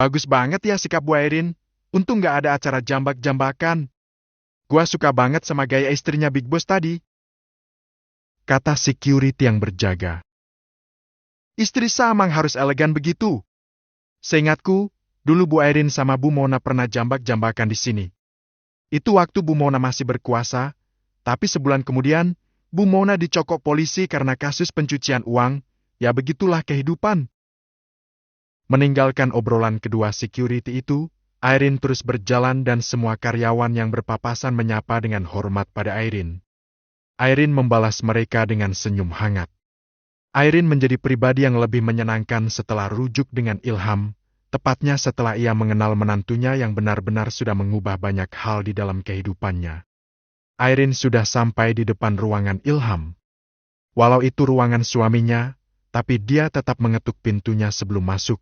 Bagus banget ya sikap Bu Airin. Untung nggak ada acara jambak-jambakan. Gua suka banget sama gaya istrinya Big Boss tadi, kata security yang berjaga. Istri Samang harus elegan begitu. Seingatku, dulu Bu Airin sama Bu Mona pernah jambak-jambakan di sini. Itu waktu Bu Mona masih berkuasa, tapi sebulan kemudian, Bu Mona dicokok polisi karena kasus pencucian uang, ya begitulah kehidupan. Meninggalkan obrolan kedua security itu, Airin terus berjalan dan semua karyawan yang berpapasan menyapa dengan hormat pada Airin. Airin membalas mereka dengan senyum hangat. Airin menjadi pribadi yang lebih menyenangkan setelah rujuk dengan Ilham, tepatnya setelah ia mengenal menantunya yang benar-benar sudah mengubah banyak hal di dalam kehidupannya. Airin sudah sampai di depan ruangan Ilham. Walau itu ruangan suaminya, tapi dia tetap mengetuk pintunya sebelum masuk.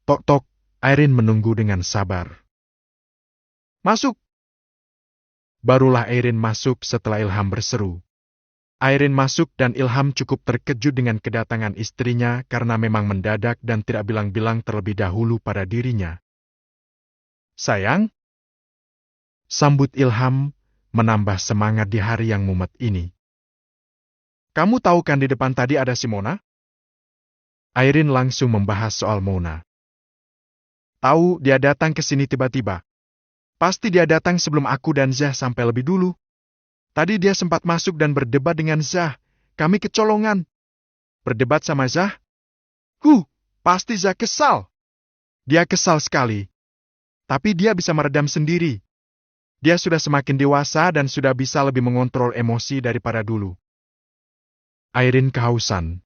Tok-tok, Airin menunggu dengan sabar. Masuk! Barulah Airin masuk setelah Ilham berseru. Airin masuk dan Ilham cukup terkejut dengan kedatangan istrinya karena memang mendadak dan tidak bilang-bilang terlebih dahulu pada dirinya. Sayang? Sambut Ilham, menambah semangat di hari yang mumet ini. Kamu tahu kan di depan tadi ada si Mona? Airin langsung membahas soal Mona. Tahu, dia datang ke sini tiba-tiba. Pasti dia datang sebelum aku dan Zah sampai lebih dulu. Tadi dia sempat masuk dan berdebat dengan Zah. Kami kecolongan. Berdebat sama Zah? Pasti Zah kesal. Dia kesal sekali. Tapi dia bisa meredam sendiri. Dia sudah semakin dewasa dan sudah bisa lebih mengontrol emosi daripada dulu. Airin kehausan.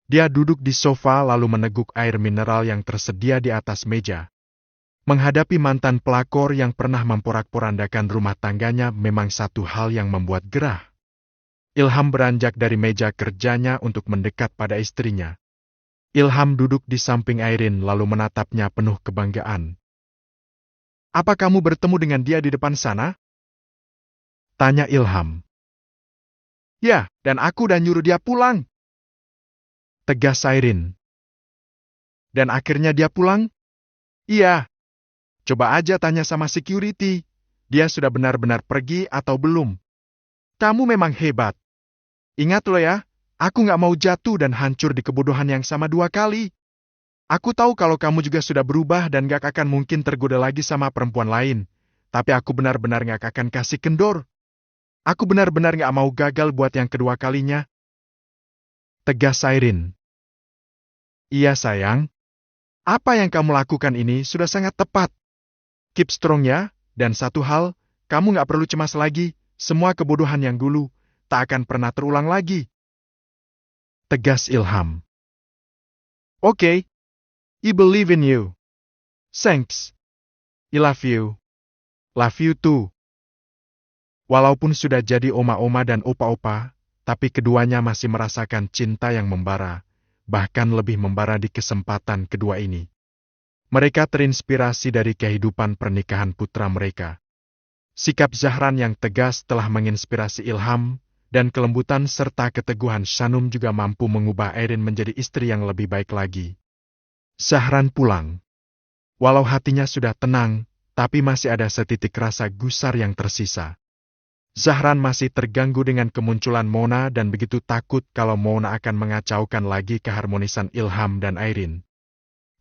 Dia duduk di sofa lalu meneguk air mineral yang tersedia di atas meja. Menghadapi mantan pelakor yang pernah memporak-porandakan rumah tangganya memang satu hal yang membuat gerah. Ilham beranjak dari meja kerjanya untuk mendekat pada istrinya. Ilham duduk di samping Airin lalu menatapnya penuh kebanggaan. Apa kamu bertemu dengan dia di depan sana? Tanya Ilham. Ya, dan aku udah nyuruh dia pulang. Tegas Airin. Dan akhirnya dia pulang? Iya. Coba aja tanya sama security, dia sudah benar-benar pergi atau belum. Kamu memang hebat. Ingat lo ya, aku nggak mau jatuh dan hancur di kebodohan yang sama 2 kali. Aku tahu kalau kamu juga sudah berubah dan gak akan mungkin tergoda lagi sama perempuan lain. Tapi aku benar-benar gak akan kasih kendor. Aku benar-benar gak mau gagal buat yang kedua kalinya. Tegas Airin. Iya sayang. Apa yang kamu lakukan ini sudah sangat tepat. Keep strong ya, dan satu hal, kamu gak perlu cemas lagi, semua kebodohan yang dulu, tak akan pernah terulang lagi. Tegas Ilham. Oke. I believe in you. Thanks. I love you. Love you too. Walaupun sudah jadi oma-oma dan opa-opa, tapi keduanya masih merasakan cinta yang membara, bahkan lebih membara di kesempatan kedua ini. Mereka terinspirasi dari kehidupan pernikahan putra mereka. Sikap Zahran yang tegas telah menginspirasi Ilham, dan kelembutan serta keteguhan Shanum juga mampu mengubah Airin menjadi istri yang lebih baik lagi. Zahran pulang. Walau hatinya sudah tenang, tapi masih ada setitik rasa gusar yang tersisa. Zahran masih terganggu dengan kemunculan Mona dan begitu takut kalau Mona akan mengacaukan lagi keharmonisan Ilham dan Airin.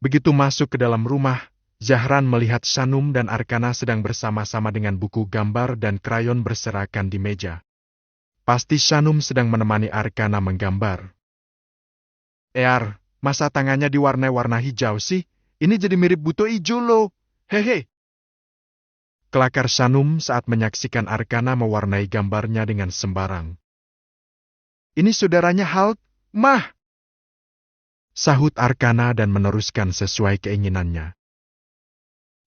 Begitu masuk ke dalam rumah, Zahran melihat Shanum dan Arkana sedang bersama-sama dengan buku gambar dan krayon berserakan di meja. Pasti Shanum sedang menemani Arkana menggambar. Masa tangannya diwarnai-warna hijau sih? Ini jadi mirip buto ijo loh. Hehe. Kelakar Shanum saat menyaksikan Arkana mewarnai gambarnya dengan sembarang. Ini saudaranya Hulk, Mah. Sahut Arkana dan meneruskan sesuai keinginannya.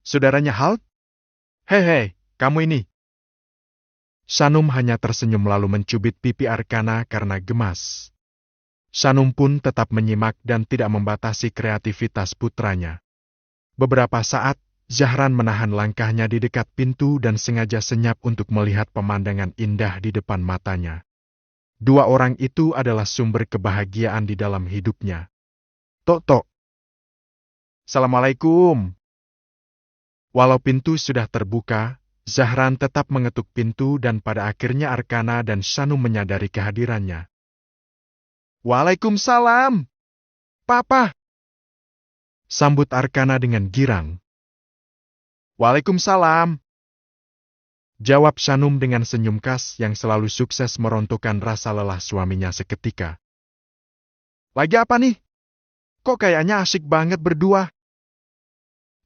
Saudaranya Hulk? Hehe, kamu ini. Shanum hanya tersenyum lalu mencubit pipi Arkana karena gemas. Shanum pun tetap menyimak dan tidak membatasi kreativitas putranya. Beberapa saat, Zahran menahan langkahnya di dekat pintu dan sengaja senyap untuk melihat pemandangan indah di depan matanya. 2 orang itu adalah sumber kebahagiaan di dalam hidupnya. Tok-tok. Assalamualaikum. Walau pintu sudah terbuka, Zahran tetap mengetuk pintu dan pada akhirnya Arkana dan Shanum menyadari kehadirannya. Waalaikumsalam. Papa. Sambut Arkana dengan girang. Waalaikumsalam. Jawab Shanum dengan senyum khas yang selalu sukses merontokkan rasa lelah suaminya seketika. Lagi apa nih? Kok kayaknya asik banget berdua?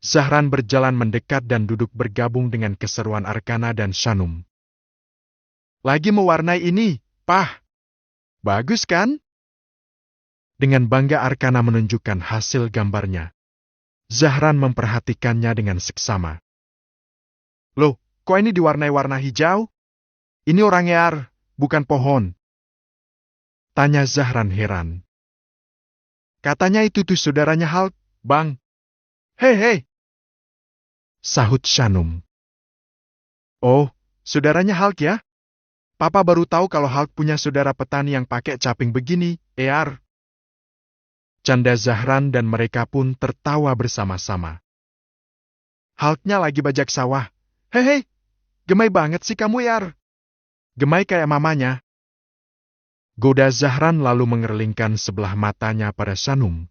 Zahran berjalan mendekat dan duduk bergabung dengan keseruan Arkana dan Shanum. Lagi mewarnai ini, Pah. Bagus kan? Dengan bangga Arkana menunjukkan hasil gambarnya. Zahran memperhatikannya dengan seksama. Loh, kok ini diwarnai warna hijau? Ini orang Ear, bukan pohon. Tanya Zahran heran. Katanya itu tuh saudaranya Hulk, Bang. Hei. Sahut Shanum. Oh, saudaranya Hulk ya? Papa baru tahu kalau Hulk punya saudara petani yang pakai caping begini, Ear. Canda Zahran dan mereka pun tertawa bersama-sama. Hulknya lagi bajak sawah. Hei, gemai banget sih kamu, Ear. Gemai kayak mamanya. Goda Zahran lalu mengerlingkan sebelah matanya pada Shanum.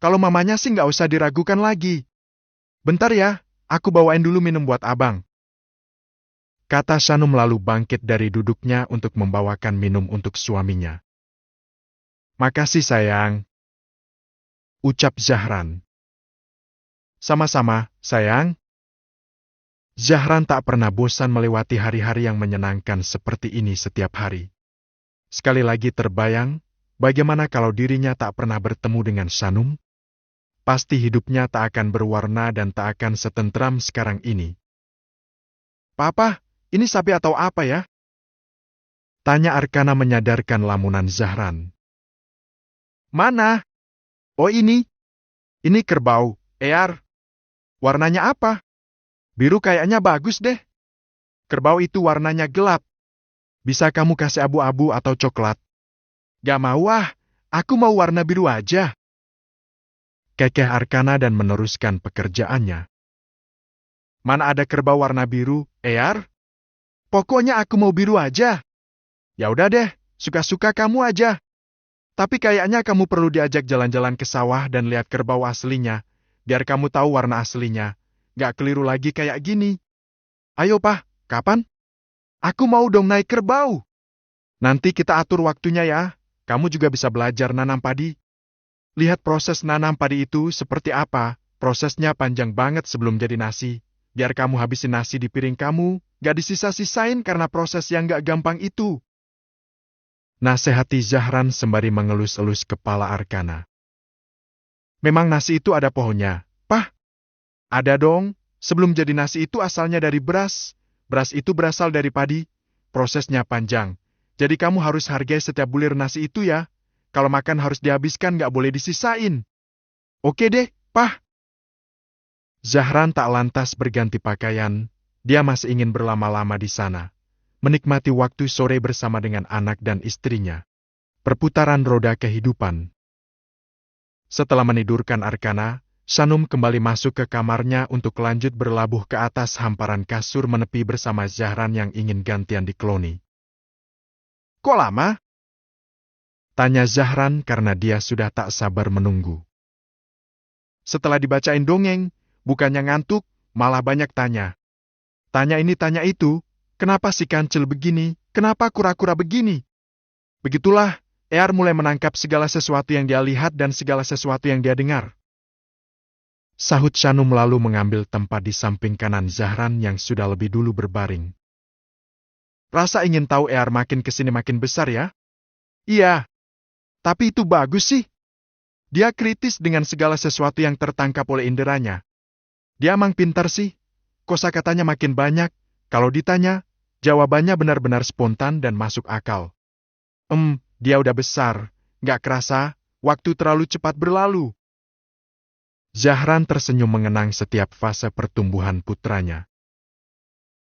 Kalau mamanya sih nggak usah diragukan lagi. Bentar ya, aku bawain dulu minum buat abang. Kata Shanum lalu bangkit dari duduknya untuk membawakan minum untuk suaminya. Makasih sayang. Ucap Zahran. Sama-sama, sayang. Zahran tak pernah bosan melewati hari-hari yang menyenangkan seperti ini setiap hari. Sekali lagi terbayang, bagaimana kalau dirinya tak pernah bertemu dengan Shanum? Pasti hidupnya tak akan berwarna dan tak akan setentram sekarang ini. Papa, ini sapi atau apa ya? Tanya Arkana menyadarkan lamunan Zahran. Mana? Oh ini. Ini kerbau, Ear. Warnanya apa? Biru kayaknya bagus deh. Kerbau itu warnanya gelap. Bisa kamu kasih abu-abu atau coklat? Gak mau ah, aku mau warna biru aja. Kekeh Arkana dan meneruskan pekerjaannya. Mana ada kerbau warna biru, Ear? Pokoknya aku mau biru aja. Ya udah deh, suka-suka kamu aja. Tapi kayaknya kamu perlu diajak jalan-jalan ke sawah dan lihat kerbau aslinya, biar kamu tahu warna aslinya. Gak keliru lagi kayak gini. Ayo Pak, kapan? Aku mau dong naik kerbau. Nanti kita atur waktunya ya, kamu juga bisa belajar nanam padi. Lihat proses nanam padi itu seperti apa, prosesnya panjang banget sebelum jadi nasi. Biar kamu habisin nasi di piring kamu, gak disisa-sisain karena proses yang gak gampang itu. Nasihati Zahran sembari mengelus-elus kepala Arkana. Memang nasi itu ada pohonnya, Pah? Ada dong, sebelum jadi nasi itu asalnya dari beras. Beras itu berasal dari padi, prosesnya panjang. Jadi kamu harus hargai setiap bulir nasi itu ya. Kalau makan harus dihabiskan, gak boleh disisain. Oke deh, Pah. Zahran tak lantas berganti pakaian, dia masih ingin berlama-lama di sana. Menikmati waktu sore bersama dengan anak dan istrinya. Perputaran roda kehidupan. Setelah menidurkan Arkana, Shanum kembali masuk ke kamarnya untuk lanjut berlabuh ke atas hamparan kasur menepi bersama Zahran yang ingin gantian dikeloni. Kok lama? Tanya Zahran karena dia sudah tak sabar menunggu. Setelah dibacain dongeng, bukannya ngantuk, malah banyak tanya. Tanya ini tanya itu, kenapa si kancil begini, kenapa kura-kura begini? Begitulah, Ear mulai menangkap segala sesuatu yang dia lihat dan segala sesuatu yang dia dengar. Sahut Shanum lalu mengambil tempat di samping kanan Zahran yang sudah lebih dulu berbaring. Rasa ingin tahu Ear makin kesini makin besar ya? Iya. Tapi itu bagus sih. Dia kritis dengan segala sesuatu yang tertangkap oleh inderanya. Dia emang pintar sih. Kosakatanya makin banyak. Kalau ditanya, jawabannya benar-benar spontan dan masuk akal. Dia udah besar. Gak kerasa, waktu terlalu cepat berlalu. Zahran tersenyum mengenang setiap fase pertumbuhan putranya.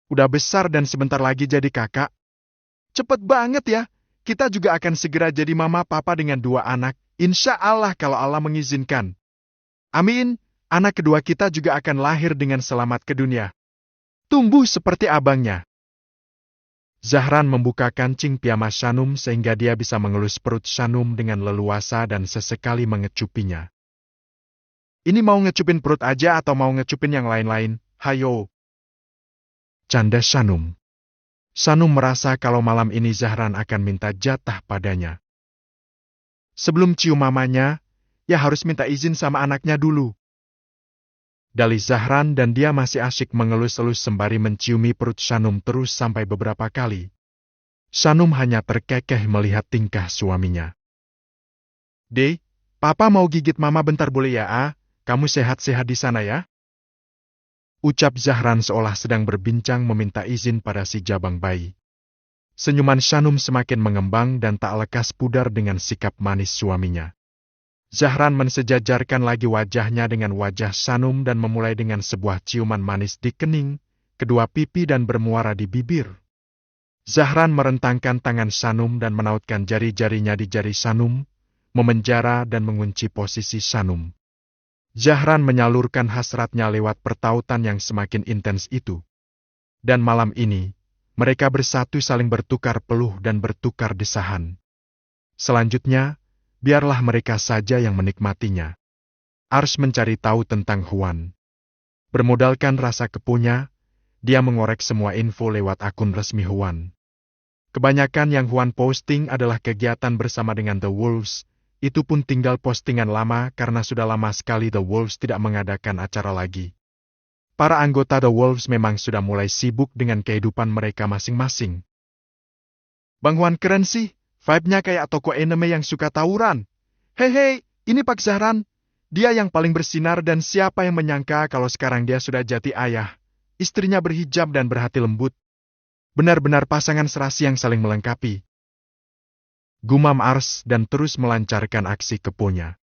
Udah besar dan sebentar lagi jadi kakak. Cepet banget ya. Kita juga akan segera jadi mama papa dengan 2 anak, insya Allah kalau Allah mengizinkan. Amin, anak kedua kita juga akan lahir dengan selamat ke dunia. Tumbuh seperti abangnya. Zahran membuka kancing piyama Shanum sehingga dia bisa mengelus perut Shanum dengan leluasa dan sesekali mengecupinya. Ini mau ngecupin perut aja atau mau ngecupin yang lain-lain? Hayo. Canda Shanum. Shanum merasa kalau malam ini Zahran akan minta jatah padanya. Sebelum cium mamanya, ya harus minta izin sama anaknya dulu. Dalih Zahran dan dia masih asyik mengelus-elus sembari menciumi perut Shanum terus sampai beberapa kali. Shanum hanya terkekeh melihat tingkah suaminya. Dek, papa mau gigit mama bentar boleh ya, ah? Kamu sehat-sehat di sana ya? Ucap Zahran seolah sedang berbincang meminta izin pada si jabang bayi. Senyuman Shanum semakin mengembang dan tak lekas pudar dengan sikap manis suaminya. Zahran mensejajarkan lagi wajahnya dengan wajah Shanum dan memulai dengan sebuah ciuman manis di kening, kedua pipi dan bermuara di bibir. Zahran merentangkan tangan Shanum dan menautkan jari-jarinya di jari Shanum, memenjara dan mengunci posisi Shanum. Zahran menyalurkan hasratnya lewat pertautan yang semakin intens itu. Dan malam ini, mereka bersatu saling bertukar peluh dan bertukar desahan. Selanjutnya, biarlah mereka saja yang menikmatinya. Ars mencari tahu tentang Huan. Bermodalkan rasa kepunya, dia mengorek semua info lewat akun resmi Huan. Kebanyakan yang Huan posting adalah kegiatan bersama dengan The Wolves, itu pun tinggal postingan lama karena sudah lama sekali The Wolves tidak mengadakan acara lagi. Para anggota The Wolves memang sudah mulai sibuk dengan kehidupan mereka masing-masing. Bang Huan keren sih. Vibe-nya kayak toko anime yang suka tawuran. Hei, ini Pak Zahran. Dia yang paling bersinar dan siapa yang menyangka kalau sekarang dia sudah jadi ayah. Istrinya berhijab dan berhati lembut. Benar-benar pasangan serasi yang saling melengkapi. Gumam Ars dan terus melancarkan aksi keponya.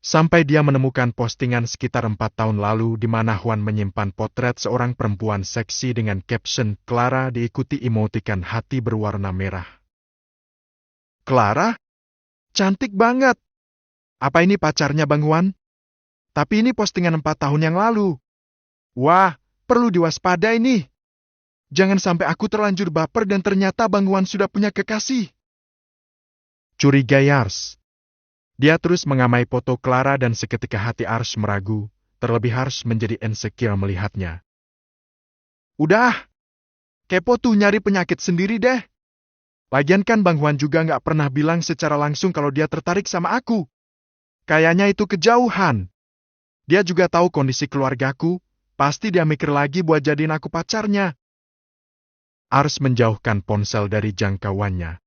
Sampai dia menemukan postingan sekitar 4 tahun lalu di mana Huan menyimpan potret seorang perempuan seksi dengan caption Clara diikuti emotikan hati berwarna merah. Clara? Cantik banget. Apa ini pacarnya Bang Huan? Tapi ini postingan 4 tahun yang lalu. Wah, perlu diwaspadai nih. Jangan sampai aku terlanjur baper dan ternyata Bang Huan sudah punya kekasih. Curigai Ars. Dia terus mengamai foto Clara dan seketika hati Ars meragu, terlebih Ars menjadi insecure melihatnya. Udah, kepo tuh nyari penyakit sendiri deh. Lagian kan Bang Huan juga nggak pernah bilang secara langsung kalau dia tertarik sama aku. Kayaknya itu kejauhan. Dia juga tahu kondisi keluargaku, pasti dia mikir lagi buat jadiin aku pacarnya. Ars menjauhkan ponsel dari jangkauannya.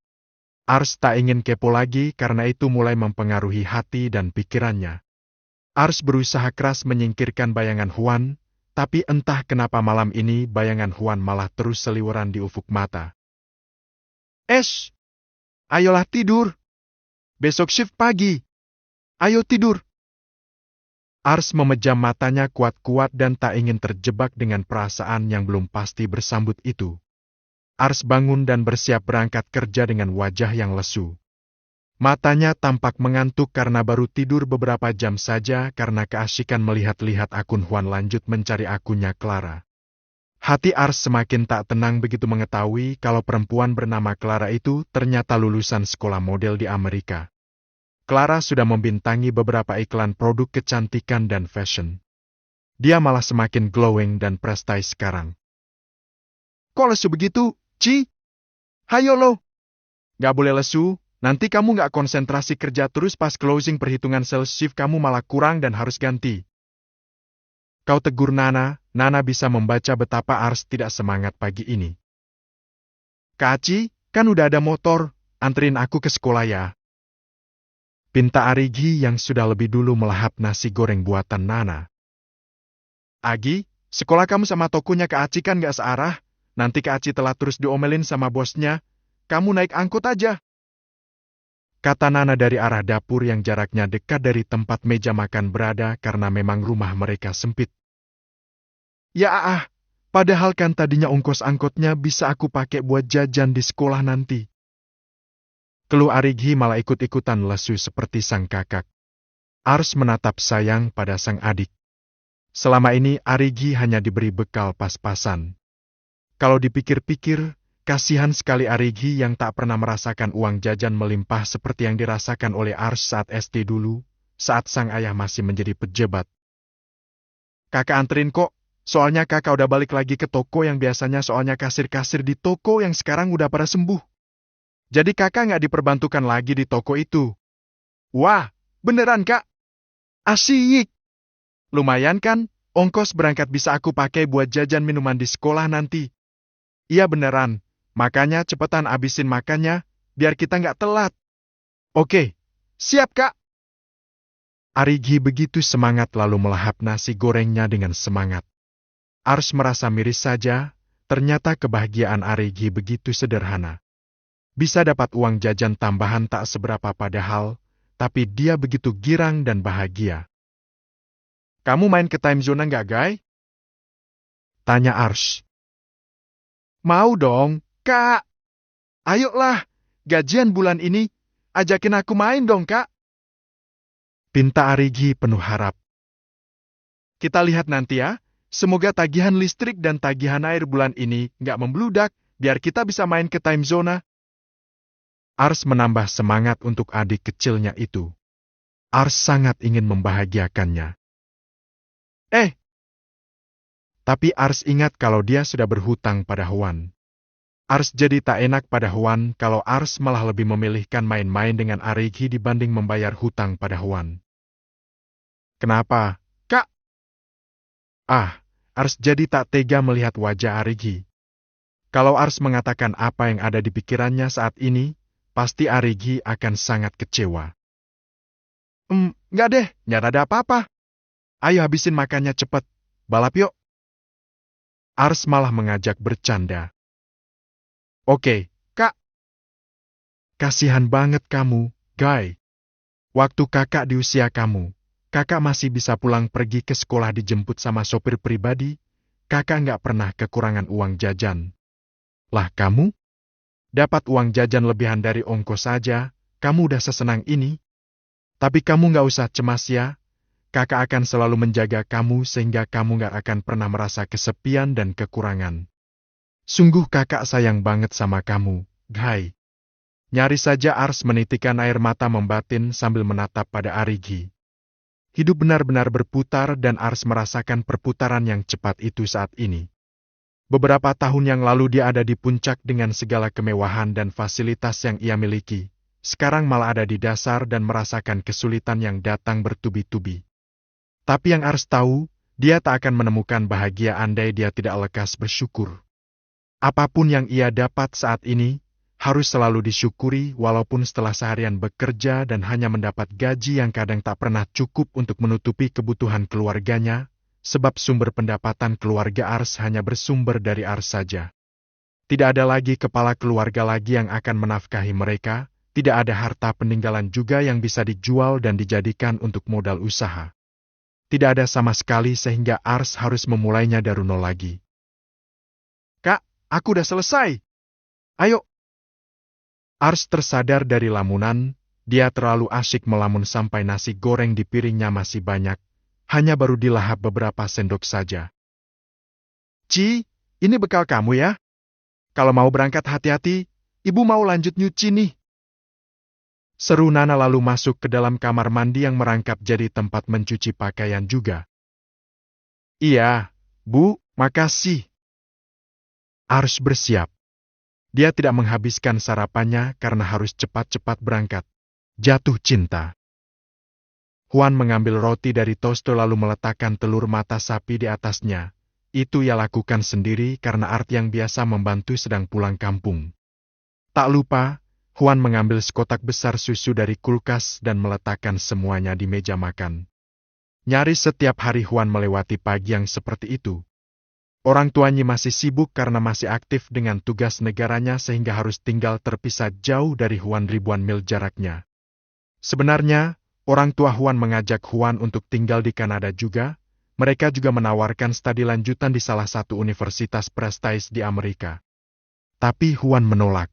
Ars tak ingin kepo lagi karena itu mulai mempengaruhi hati dan pikirannya. Ars berusaha keras menyingkirkan bayangan Huan, tapi entah kenapa malam ini bayangan Huan malah terus seliweran di ufuk mata. Ayolah tidur. Besok shift pagi. Ayo tidur. Ars memejam matanya kuat-kuat dan tak ingin terjebak dengan perasaan yang belum pasti bersambut itu. Ars bangun dan bersiap berangkat kerja dengan wajah yang lesu. Matanya tampak mengantuk karena baru tidur beberapa jam saja karena keasyikan melihat-lihat akun Huan lanjut mencari akunnya Clara. Hati Ars semakin tak tenang begitu mengetahui kalau perempuan bernama Clara itu ternyata lulusan sekolah model di Amerika. Clara sudah membintangi beberapa iklan produk kecantikan dan fashion. Dia malah semakin glowing dan prestai sekarang. Kok lesu begitu, Ci? Hayo lo. Gak boleh lesu, nanti kamu gak konsentrasi kerja terus pas closing perhitungan sales shift kamu malah kurang dan harus ganti. Kau tegur Nana, Nana bisa membaca betapa Ars tidak semangat pagi ini. Kak Aci, kan udah ada motor, anterin aku ke sekolah ya. Pinta Arigi yang sudah lebih dulu melahap nasi goreng buatan Nana. Agi, sekolah kamu sama tokonya Kak Aci kan gak searah, nanti Kak Aci telah terus diomelin sama bosnya, kamu naik angkot aja. Kata Nana dari arah dapur yang jaraknya dekat dari tempat meja makan berada karena memang rumah mereka sempit. Ya padahal kan tadinya ongkos angkotnya bisa aku pakai buat jajan di sekolah nanti. Keluh Arigi malah ikut-ikutan lesu seperti sang kakak. Ars menatap sayang pada sang adik. Selama ini Arigi hanya diberi bekal pas-pasan. Kalau dipikir-pikir, kasihan sekali Arigi yang tak pernah merasakan uang jajan melimpah seperti yang dirasakan oleh Ars saat SD dulu, saat sang ayah masih menjadi pejabat. Kakak anterin kok, soalnya kakak udah balik lagi ke toko yang biasanya soalnya kasir-kasir di toko yang sekarang udah pada sembuh. Jadi kakak nggak diperbantukan lagi di toko itu. Wah, beneran kak? Asyik! Lumayan kan, ongkos berangkat bisa aku pakai buat jajan minuman di sekolah nanti. Iya beneran, makanya cepetan abisin makannya, biar kita nggak telat. Oke, siap kak! Arigi begitu semangat lalu melahap nasi gorengnya dengan semangat. Ars merasa miris saja, ternyata kebahagiaan Arigi begitu sederhana. Bisa dapat uang jajan tambahan tak seberapa padahal, tapi dia begitu girang dan bahagia. Kamu main ke time zone nggak, Guy? Tanya Ars. Mau dong, Kak. Ayolah, gajian bulan ini, ajakin aku main dong, Kak. Pinta Arigi penuh harap. Kita lihat nanti ya, semoga tagihan listrik dan tagihan air bulan ini nggak membludak, biar kita bisa main ke time zone. Ars menambah semangat untuk adik kecilnya itu. Ars sangat ingin membahagiakannya. Tapi Ars ingat kalau dia sudah berhutang pada Huan. Ars jadi tak enak pada Huan kalau Ars malah lebih memilihkan main-main dengan Arigi dibanding membayar hutang pada Huan. Kenapa, Kak? Ars jadi tak tega melihat wajah Arigi. Kalau Ars mengatakan apa yang ada di pikirannya saat ini, pasti Arigi akan sangat kecewa. Nggak deh, nggak ada apa-apa. Ayo habisin makannya cepet, balap yuk. Ars malah mengajak bercanda. Oke, Kak. Kasihan banget kamu, Guy. Waktu kakak di usia kamu, kakak masih bisa pulang pergi ke sekolah dijemput sama sopir pribadi, kakak nggak pernah kekurangan uang jajan. Lah kamu? Dapat uang jajan lebihan dari ongkos saja, kamu udah sesenang ini. Tapi kamu nggak usah cemas ya, kakak akan selalu menjaga kamu sehingga kamu nggak akan pernah merasa kesepian dan kekurangan. Sungguh kakak sayang banget sama kamu, Guy. Nyaris saja Ars menitikan air mata membatin sambil menatap pada Arigi. Hidup benar-benar berputar dan Ars merasakan perputaran yang cepat itu saat ini. Beberapa tahun yang lalu dia ada di puncak dengan segala kemewahan dan fasilitas yang ia miliki. Sekarang malah ada di dasar dan merasakan kesulitan yang datang bertubi-tubi. Tapi yang Ars tahu, dia tak akan menemukan bahagia andai dia tidak lekas bersyukur. Apapun yang ia dapat saat ini, harus selalu disyukuri walaupun setelah seharian bekerja dan hanya mendapat gaji yang kadang tak pernah cukup untuk menutupi kebutuhan keluarganya, sebab sumber pendapatan keluarga Ars hanya bersumber dari Ars saja. Tidak ada lagi kepala keluarga lagi yang akan menafkahi mereka, tidak ada harta peninggalan juga yang bisa dijual dan dijadikan untuk modal usaha. Tidak ada sama sekali sehingga Ars harus memulainya dari nol lagi. Kak, aku udah selesai. Ayo. Ars tersadar dari lamunan, dia terlalu asyik melamun sampai nasi goreng di piringnya masih banyak, hanya baru dilahap beberapa sendok saja. Ci, ini bekal kamu ya. Kalau mau berangkat hati-hati, ibu mau lanjut nyuci nih. Seru Nana lalu masuk ke dalam kamar mandi yang merangkap jadi tempat mencuci pakaian juga. Iya, Bu, makasih. Ars bersiap. Dia tidak menghabiskan sarapannya karena harus cepat-cepat berangkat. Jatuh cinta. Huan mengambil roti dari toaster lalu meletakkan telur mata sapi di atasnya. Itu ia lakukan sendiri karena Art yang biasa membantu sedang pulang kampung. Tak lupa, Huan mengambil sekotak besar susu dari kulkas dan meletakkan semuanya di meja makan. Nyaris setiap hari Huan melewati pagi yang seperti itu. Orang tuanya masih sibuk karena masih aktif dengan tugas negaranya sehingga harus tinggal terpisah jauh dari Huan ribuan mil jaraknya. Sebenarnya, orang tua Huan mengajak Huan untuk tinggal di Kanada juga. Mereka juga menawarkan studi lanjutan di salah satu universitas prestis di Amerika. Tapi Huan menolak.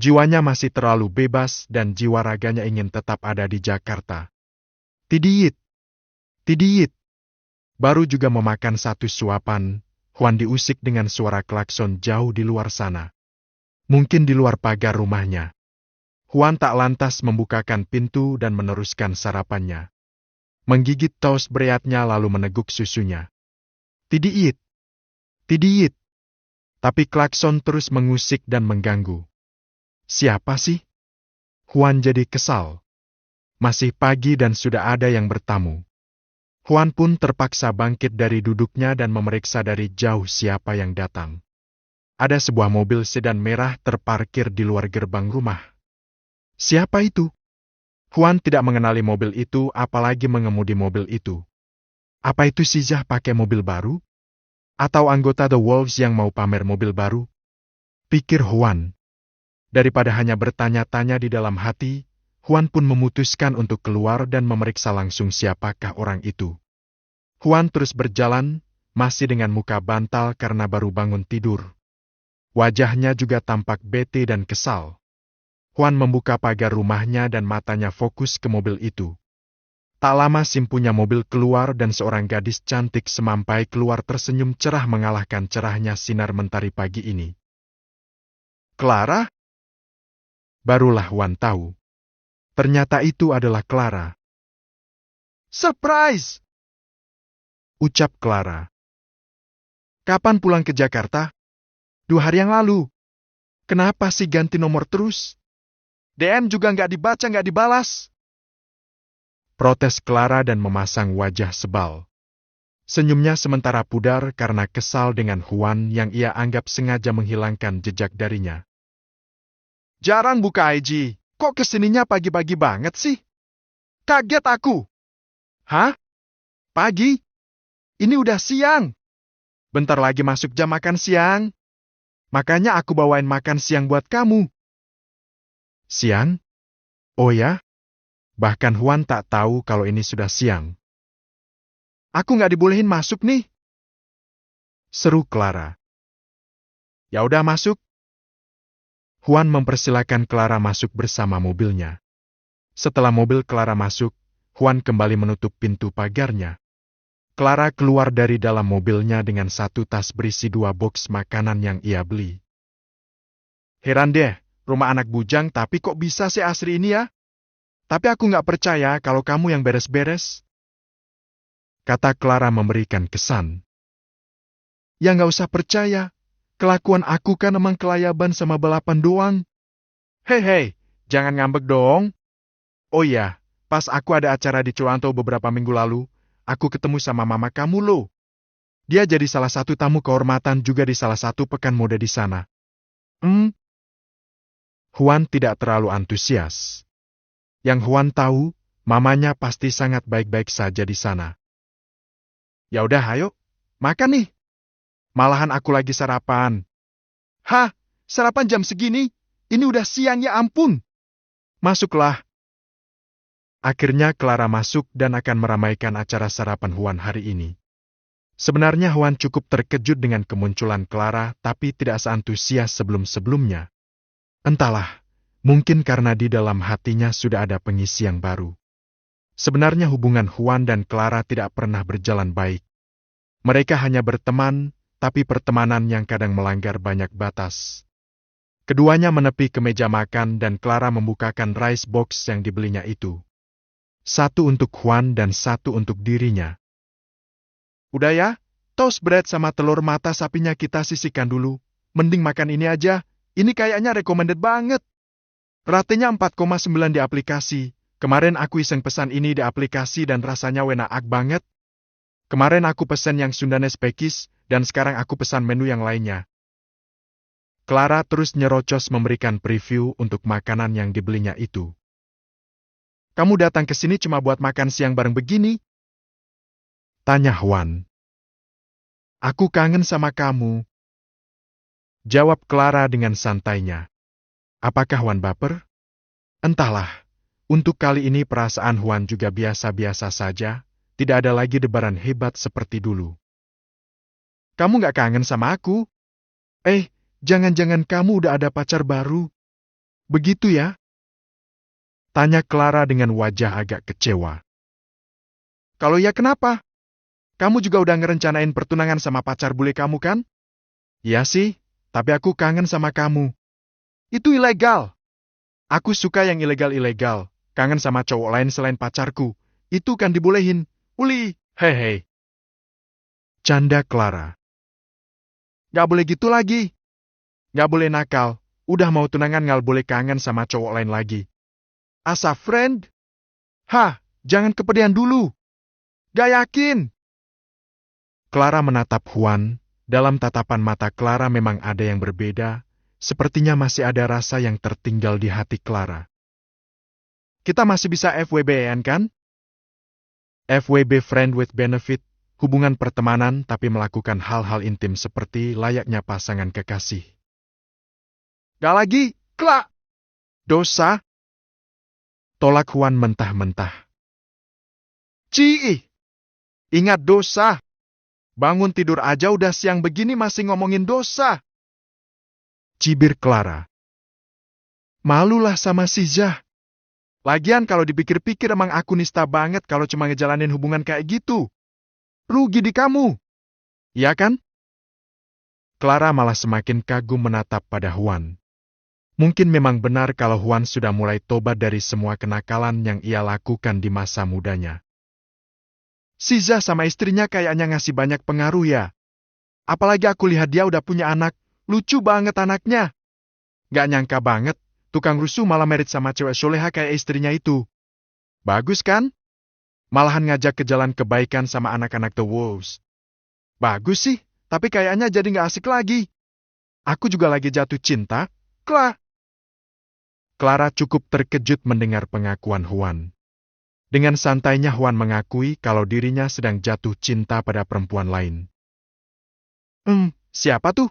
Jiwanya masih terlalu bebas dan jiwa raganya ingin tetap ada di Jakarta. Tidit, tidit. Baru juga memakan satu suapan, Juan diusik dengan suara klakson jauh di luar sana. Mungkin di luar pagar rumahnya. Juan tak lantas membukakan pintu dan meneruskan sarapannya. Menggigit toast beratnya lalu meneguk susunya. Tidit, tidit. Tapi klakson terus mengusik dan mengganggu. Siapa sih? Juan jadi kesal. Masih pagi dan sudah ada yang bertamu. Juan pun terpaksa bangkit dari duduknya dan memeriksa dari jauh siapa yang datang. Ada sebuah mobil sedan merah terparkir di luar gerbang rumah. Siapa itu? Juan tidak mengenali mobil itu, apalagi mengemudi mobil itu. Apa itu si Zah pakai mobil baru? Atau anggota The Wolves yang mau pamer mobil baru? Pikir Juan. Daripada hanya bertanya-tanya di dalam hati, Juan pun memutuskan untuk keluar dan memeriksa langsung siapakah orang itu. Juan terus berjalan, masih dengan muka bantal karena baru bangun tidur. Wajahnya juga tampak bete dan kesal. Juan membuka pagar rumahnya dan matanya fokus ke mobil itu. Tak lama simpunya mobil keluar dan seorang gadis cantik semampai keluar tersenyum cerah mengalahkan cerahnya sinar mentari pagi ini. Clara? Barulah Juan tahu. Ternyata itu adalah Clara. Surprise! Ucap Clara. Kapan pulang ke Jakarta? 2 hari yang lalu. Kenapa sih ganti nomor terus? DM juga nggak dibaca nggak dibalas. Protes Clara dan memasang wajah sebal. Senyumnya sementara pudar karena kesal dengan Juan yang ia anggap sengaja menghilangkan jejak darinya. Jarang buka IG. Kok kesininya pagi-pagi banget sih? Kaget aku. Hah? Pagi? Ini udah siang. Bentar lagi masuk jam makan siang. Makanya aku bawain makan siang buat kamu. Siang? Oh ya? Bahkan Juan tak tahu kalau ini sudah siang. Aku nggak dibolehin masuk nih. Seru Clara. Ya udah masuk. Juan mempersilakan Clara masuk bersama mobilnya. Setelah mobil Clara masuk, Juan kembali menutup pintu pagarnya. Clara keluar dari dalam mobilnya dengan satu tas berisi 2 boks makanan yang ia beli. Heran deh, rumah anak bujang tapi kok bisa seasri ini ya? Tapi aku nggak percaya kalau kamu yang beres-beres. Kata Clara memberikan kesan. Ya nggak usah percaya. Kelakuan aku kan emang kelayaban sama balapan doang. Hei, jangan ngambek dong. Oh iya, pas aku ada acara di Cuanto beberapa minggu lalu, aku ketemu sama mama kamu loh. Dia jadi salah satu tamu kehormatan juga di salah satu pekan mode di sana. Juan tidak terlalu antusias. Yang Juan tahu, mamanya pasti sangat baik-baik saja di sana. Ya udah, ayo, makan nih. Malahan aku lagi sarapan. Hah? Sarapan jam segini? Ini udah siang ya ampun. Masuklah. Akhirnya Clara masuk dan akan meramaikan acara sarapan Juan hari ini. Sebenarnya Juan cukup terkejut dengan kemunculan Clara, tapi tidak seantusias sebelum-sebelumnya. Entahlah, mungkin karena di dalam hatinya sudah ada pengisi yang baru. Sebenarnya hubungan Juan dan Clara tidak pernah berjalan baik. Mereka hanya berteman, tapi pertemanan yang kadang melanggar banyak batas. Keduanya menepi ke meja makan dan Clara membukakan rice box yang dibelinya itu. Satu untuk Juan dan satu untuk dirinya. Udah ya, toast bread sama telur mata sapinya kita sisihkan dulu. Mending makan ini aja, ini kayaknya recommended banget. Ratenya 4,9 di aplikasi. Kemarin aku iseng pesan ini di aplikasi dan rasanya enak banget. Kemarin aku pesan yang Sundanes Pekis, dan sekarang aku pesan menu yang lainnya. Clara terus nyerocos memberikan preview untuk makanan yang dibelinya itu. Kamu datang ke sini cuma buat makan siang bareng begini? Tanya Juan. Aku kangen sama kamu. Jawab Clara dengan santainya. Apakah Juan baper? Entahlah, untuk kali ini perasaan Juan juga biasa-biasa saja. Tidak ada lagi debaran hebat seperti dulu. Kamu gak kangen sama aku? Jangan-jangan kamu udah ada pacar baru? Begitu ya? Tanya Clara dengan wajah agak kecewa. Kalau ya kenapa? Kamu juga udah ngerencanain pertunangan sama pacar bule kamu kan? Iya sih, tapi aku kangen sama kamu. Itu ilegal. Aku suka yang ilegal-ilegal. Kangen sama cowok lain selain pacarku. Itu kan dibolehin. Uli, hehe. Canda Clara. Gak boleh gitu lagi. Gak boleh nakal. Udah mau tunangan nggak boleh kangen sama cowok lain lagi. Asa friend? Hah, jangan kepedean dulu. Gak yakin. Clara menatap Juan. Dalam tatapan mata Clara memang ada yang berbeda. Sepertinya masih ada rasa yang tertinggal di hati Clara. Kita masih bisa FWB-an kan? FWB friend with benefit, hubungan pertemanan tapi melakukan hal-hal intim seperti layaknya pasangan kekasih. Gak lagi, Cla. Dosa. Tolak Juan mentah-mentah. Cii. Ingat dosa. Bangun tidur aja udah siang begini masih ngomongin dosa. Cibir Clara. Malulah sama si Zah. Lagian kalau dipikir-pikir emang aku nista banget kalau cuma ngejalanin hubungan kayak gitu. Rugi di kamu. Iya kan? Clara malah semakin kagum menatap pada Juan. Mungkin memang benar kalau Juan sudah mulai tobat dari semua kenakalan yang ia lakukan di masa mudanya. Si Zah sama istrinya kayaknya ngasih banyak pengaruh ya. Apalagi aku lihat dia udah punya anak, lucu banget anaknya. Gak nyangka banget, tukang rusuh malah merit sama cewek soleha kayak istrinya itu. Bagus kan? Malahan ngajak ke jalan kebaikan sama anak-anak The Wolves. Bagus sih, tapi kayaknya jadi gak asik lagi. Aku juga lagi jatuh cinta, Clara cukup terkejut mendengar pengakuan Juan. Dengan santainya Juan mengakui kalau dirinya sedang jatuh cinta pada perempuan lain. Siapa tuh?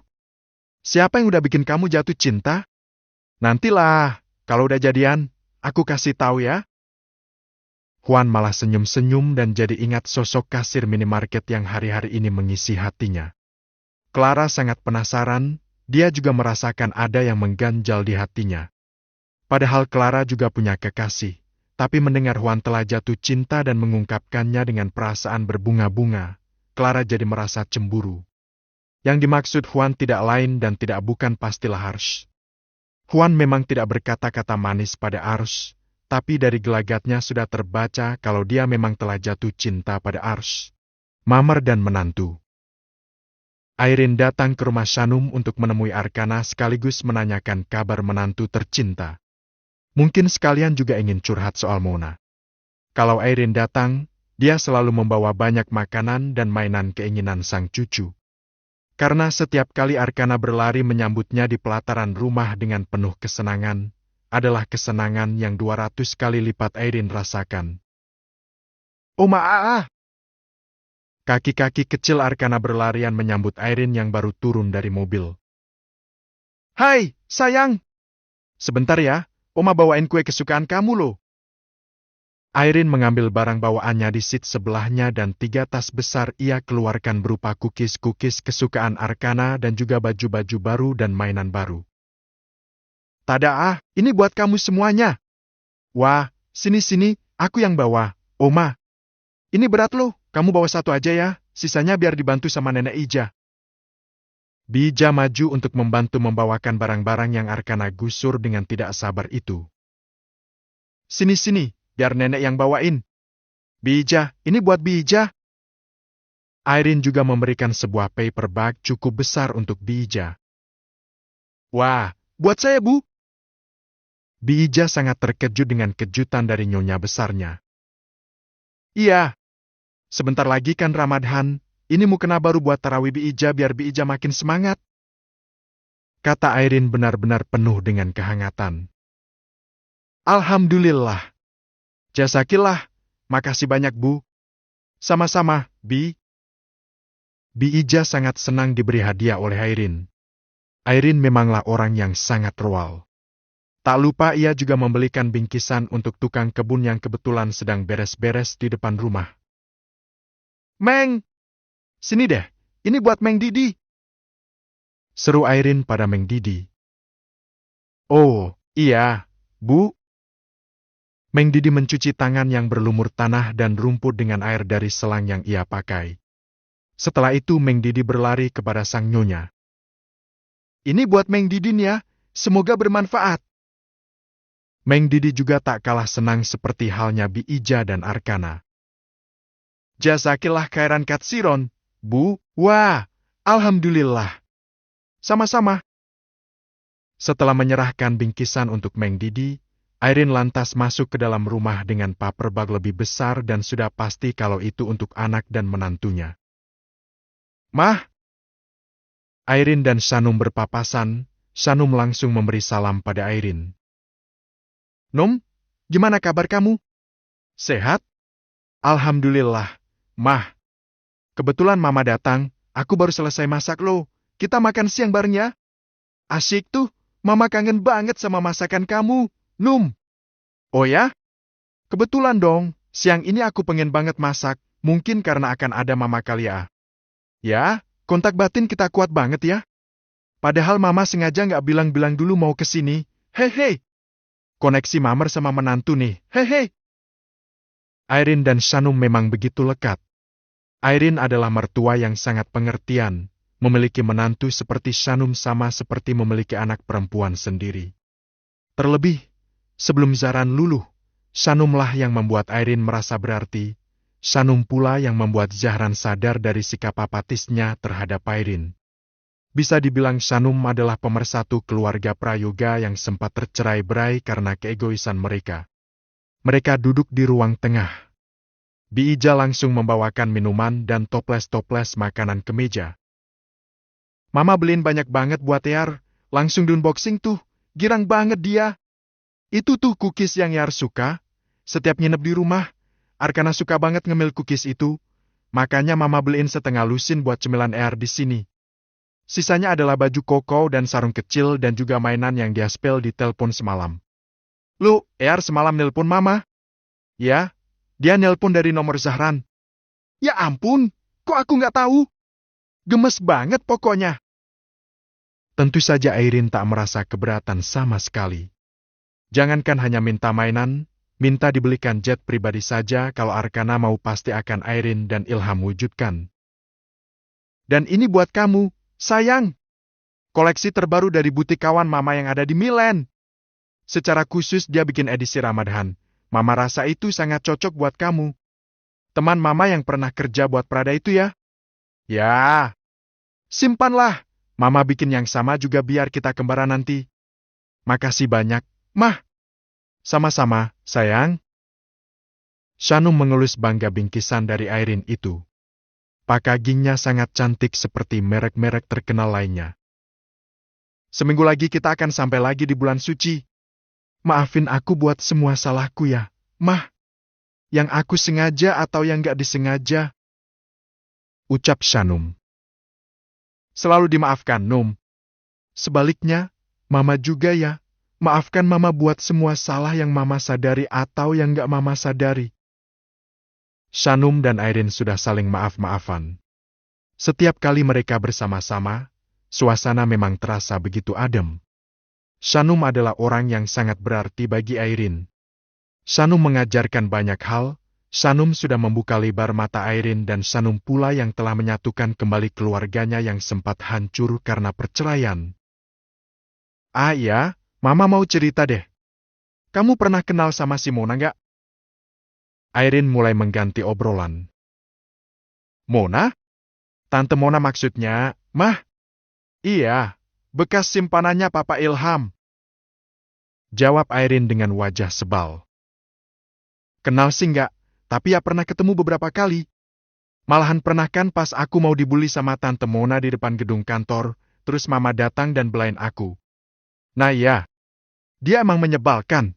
Siapa yang udah bikin kamu jatuh cinta? Nantilah, kalau udah jadian, aku kasih tahu ya. Juan malah senyum-senyum dan jadi ingat sosok kasir minimarket yang hari-hari ini mengisi hatinya. Clara sangat penasaran, dia juga merasakan ada yang mengganjal di hatinya. Padahal Clara juga punya kekasih. Tapi mendengar Juan telah jatuh cinta dan mengungkapkannya dengan perasaan berbunga-bunga, Clara jadi merasa cemburu. Yang dimaksud Juan tidak lain dan tidak bukan pastilah Ars. Juan memang tidak berkata-kata manis pada Ars, tapi dari gelagatnya sudah terbaca kalau dia memang telah jatuh cinta pada Ars, Mamar dan menantu. Irene datang ke rumah Shanum untuk menemui Arkana sekaligus menanyakan kabar menantu tercinta. Mungkin sekalian juga ingin curhat soal Mona. Kalau Irene datang, dia selalu membawa banyak makanan dan mainan keinginan sang cucu. Karena setiap kali Arkana berlari menyambutnya di pelataran rumah dengan penuh kesenangan, adalah kesenangan yang 200 kali lipat Irene rasakan. Oma. Kaki-kaki kecil Arkana berlarian menyambut Irene yang baru turun dari mobil. Hai, sayang. Sebentar ya. Oma bawain kue kesukaan kamu loh. Irene mengambil barang bawaannya di seat sebelahnya dan 3 tas besar ia keluarkan berupa cookies-cookies kesukaan Arkana dan juga baju-baju baru dan mainan baru. Tada ini buat kamu semuanya. Wah, sini, aku yang bawa. Oma, ini berat loh, kamu bawa satu aja ya, sisanya biar dibantu sama Nenek Ija. Bija maju untuk membantu membawakan barang-barang yang Arkana gusur dengan tidak sabar itu. Sini, biar nenek yang bawain. Bija, ini buat Bija. Irene juga memberikan sebuah paper bag cukup besar untuk Bija. Wah, buat saya Bu. Bija sangat terkejut dengan kejutan dari nyonya besarnya. Iya, sebentar lagi kan Ramadan. Ini mukena baru buat tarawih Bija biar Bija makin semangat. Kata Irene benar-benar penuh dengan kehangatan. Alhamdulillah. Jasakillah, makasih banyak Bu. Sama-sama, Bi. Bija sangat senang diberi hadiah oleh Irene. Irene memanglah orang yang sangat royal. Tak lupa ia juga membelikan bingkisan untuk tukang kebun yang kebetulan sedang beres-beres di depan rumah. Meng! Sini deh, ini buat Meng Didi. Seru Irene pada Meng Didi. Oh, iya, Bu. Meng Didi mencuci tangan yang berlumur tanah dan rumput dengan air dari selang yang ia pakai. Setelah itu Meng Didi berlari kepada sang nyonya. Ini buat Meng Didi ya, semoga bermanfaat. Meng Didi juga tak kalah senang seperti halnya Bi Ija dan Arkana. Jazakillah khairan katsiron, Bu. Wah, alhamdulillah. Sama-sama. Setelah menyerahkan bingkisan untuk Meng Didi, Irene lantas masuk ke dalam rumah dengan paper bag lebih besar dan sudah pasti kalau itu untuk anak dan menantunya. Mah! Irene dan Shanum berpapasan, Shanum langsung memberi salam pada Irene. Nom, gimana kabar kamu? Sehat? Alhamdulillah, Mah. Kebetulan Mama datang, aku baru selesai masak loh. Kita makan siang bareng ya? Asyik tuh, Mama kangen banget sama masakan kamu, Num. Oh ya? Kebetulan dong, siang ini aku pengen banget masak, mungkin karena akan ada Mama kali ya. Ya, kontak batin kita kuat banget ya. Padahal Mama sengaja nggak bilang-bilang dulu mau kesini. Hehe. Koneksi Mamer sama menantu nih, hehe. Irene dan Shanum memang begitu lekat. Irene adalah mertua yang sangat pengertian. Memiliki menantu seperti Shanum sama seperti memiliki anak perempuan sendiri. Terlebih, sebelum Zaran luluh, Shanumlah yang membuat Irene merasa berarti. Shanum pula yang membuat Zahran sadar dari sikap apatisnya terhadap Irene. Bisa dibilang Shanum adalah pemersatu keluarga prayoga yang sempat tercerai-berai karena keegoisan mereka. Mereka duduk di ruang tengah. Bi Ija langsung membawakan minuman dan toples-toples makanan ke meja. Mama beliin banyak banget buat Yar, langsung di unboxing tuh, girang banget dia. Itu tuh cookies yang Yar suka, setiap nginep di rumah, Arkana suka banget ngemil cookies itu, makanya Mama beliin setengah lusin buat cemilan Yar di sini. Sisanya adalah baju koko dan sarung kecil dan juga mainan yang dia spill di telepon semalam. Lu, Yar semalam nelpon Mama? Ya, dia nelpon dari nomor Zahran. Ya ampun, kok aku nggak tahu? Gemes banget pokoknya. Tentu saja Irene tak merasa keberatan sama sekali. Jangankan hanya minta mainan, minta dibelikan jet pribadi saja kalau Arkana mau pasti akan Irene dan Ilham wujudkan. Dan ini buat kamu, sayang. Koleksi terbaru dari butik kawan Mama yang ada di Milan. Secara khusus dia bikin edisi Ramadan. Mama rasa itu sangat cocok buat kamu. Teman Mama yang pernah kerja buat Prada itu ya? Ya. Simpanlah, Mama bikin yang sama juga biar kita kembaran nanti. Makasih banyak, Mah. Sama-sama, sayang. Shanum mengelus bangga bingkisan dari Irene itu. Packagingnya sangat cantik seperti merek-merek terkenal lainnya. Seminggu lagi kita akan sampai lagi di bulan suci. Maafin aku buat semua salahku ya, Mah. Yang aku sengaja atau yang gak disengaja. Ucap Shanum. Selalu dimaafkan, Num. Sebaliknya, Mama juga ya. Maafkan Mama buat semua salah yang Mama sadari atau yang gak Mama sadari. Shanum dan Irene sudah saling maaf-maafan. Setiap kali mereka bersama-sama, suasana memang terasa begitu adem. Shanum adalah orang yang sangat berarti bagi Irene. Shanum mengajarkan banyak hal. Shanum sudah membuka lebar mata Irene dan Shanum pula yang telah menyatukan kembali keluarganya yang sempat hancur karena perceraian. Ah iya, Mama mau cerita deh. Kamu pernah kenal sama si Mona nggak? Irene mulai mengganti obrolan. Mona? Tante Mona maksudnya, Mah? Iya, bekas simpanannya Papa Ilham. Jawab Irene dengan wajah sebal. Kenal sih nggak? Tapi ya pernah ketemu beberapa kali. Malahan pernah kan pas aku mau dibully sama Tante Mona di depan gedung kantor, terus Mama datang dan belain aku. Nah iya, dia emang menyebalkan.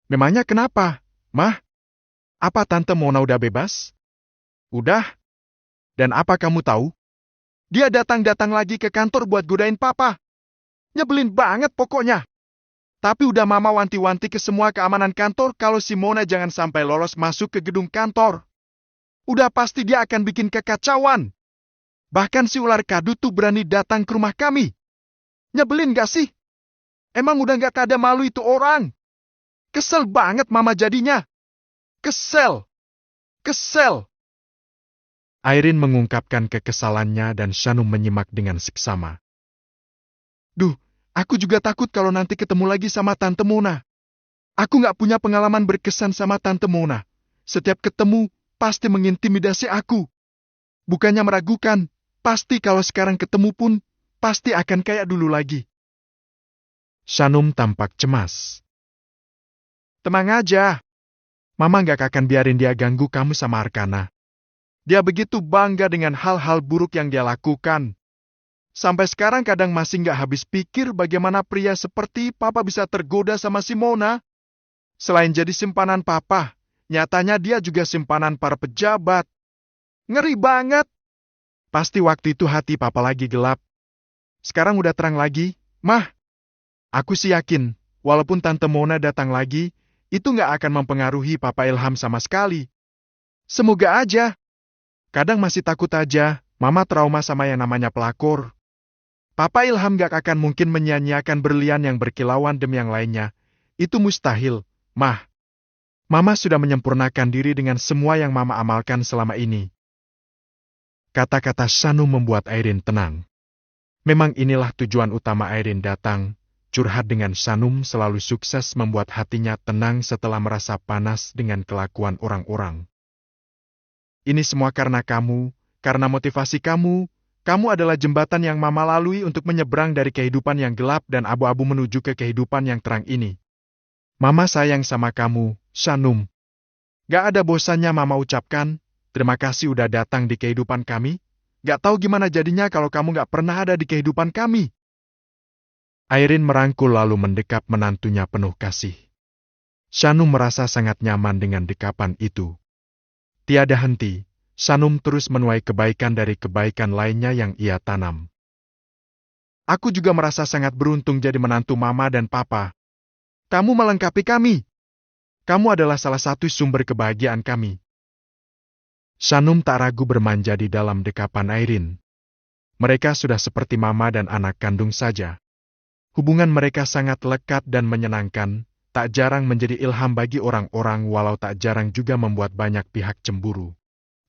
Memangnya kenapa, Mah? Apa Tante Mona udah bebas? Udah. Dan apa kamu tahu? Dia datang-datang lagi ke kantor buat godain Papa. Nyebelin banget pokoknya. Tapi udah Mama wanti-wanti ke semua keamanan kantor kalau si Mona jangan sampai lolos masuk ke gedung kantor. Udah pasti dia akan bikin kekacauan. Bahkan si ular kadut tuh berani datang ke rumah kami. Nyebelin gak sih? Emang udah gak kada malu itu orang? Kesel banget mama jadinya. Kesel. Kesel. Airin mengungkapkan kekesalannya dan Shanum menyimak dengan seksama. Duh, aku juga takut kalau nanti ketemu lagi sama Tante Mona. Aku nggak punya pengalaman berkesan sama Tante Mona. Setiap ketemu, pasti mengintimidasi aku. Bukannya meragukan, pasti kalau sekarang ketemu pun, pasti akan kayak dulu lagi. Shanum tampak cemas. Tenang aja. Mama nggak akan biarin dia ganggu kamu sama Arkana. Dia begitu bangga dengan hal-hal buruk yang dia lakukan. Sampai sekarang kadang masih nggak habis pikir bagaimana pria seperti Papa bisa tergoda sama si Mona. Selain jadi simpanan Papa, nyatanya dia juga simpanan para pejabat. Ngeri banget. Pasti waktu itu hati Papa lagi gelap. Sekarang udah terang lagi, Mah. Aku sih yakin, walaupun Tante Mona datang lagi, itu nggak akan mempengaruhi Papa Ilham sama sekali. Semoga aja. Kadang masih takut aja, Mama trauma sama yang namanya pelakor. Papa Ilham gak akan mungkin menyia-nyiakan berlian yang berkilauan demi yang lainnya. Itu mustahil, Mah. Mama sudah menyempurnakan diri dengan semua yang Mama amalkan selama ini. Kata-kata Shanum membuat Airin tenang. Memang inilah tujuan utama Airin datang. Curhat dengan Shanum selalu sukses membuat hatinya tenang setelah merasa panas dengan kelakuan orang-orang. Ini semua karena kamu, karena motivasi kamu. Kamu adalah jembatan yang Mama lalui untuk menyeberang dari kehidupan yang gelap dan abu-abu menuju ke kehidupan yang terang ini. Mama sayang sama kamu, Shanum. Gak ada bosannya Mama ucapkan, terima kasih udah datang di kehidupan kami. Gak tahu gimana jadinya kalau kamu gak pernah ada di kehidupan kami. Airin merangkul lalu mendekap menantunya penuh kasih. Shanum merasa sangat nyaman dengan dekapan itu. Tiada henti, Shanum terus menuai kebaikan dari kebaikan lainnya yang ia tanam. Aku juga merasa sangat beruntung jadi menantu Mama dan Papa. Kamu melengkapi kami. Kamu adalah salah satu sumber kebahagiaan kami. Shanum tak ragu bermanja di dalam dekapan Airin. Mereka sudah seperti mama dan anak kandung saja. Hubungan mereka sangat lekat dan menyenangkan, tak jarang menjadi ilham bagi orang-orang walau tak jarang juga membuat banyak pihak cemburu.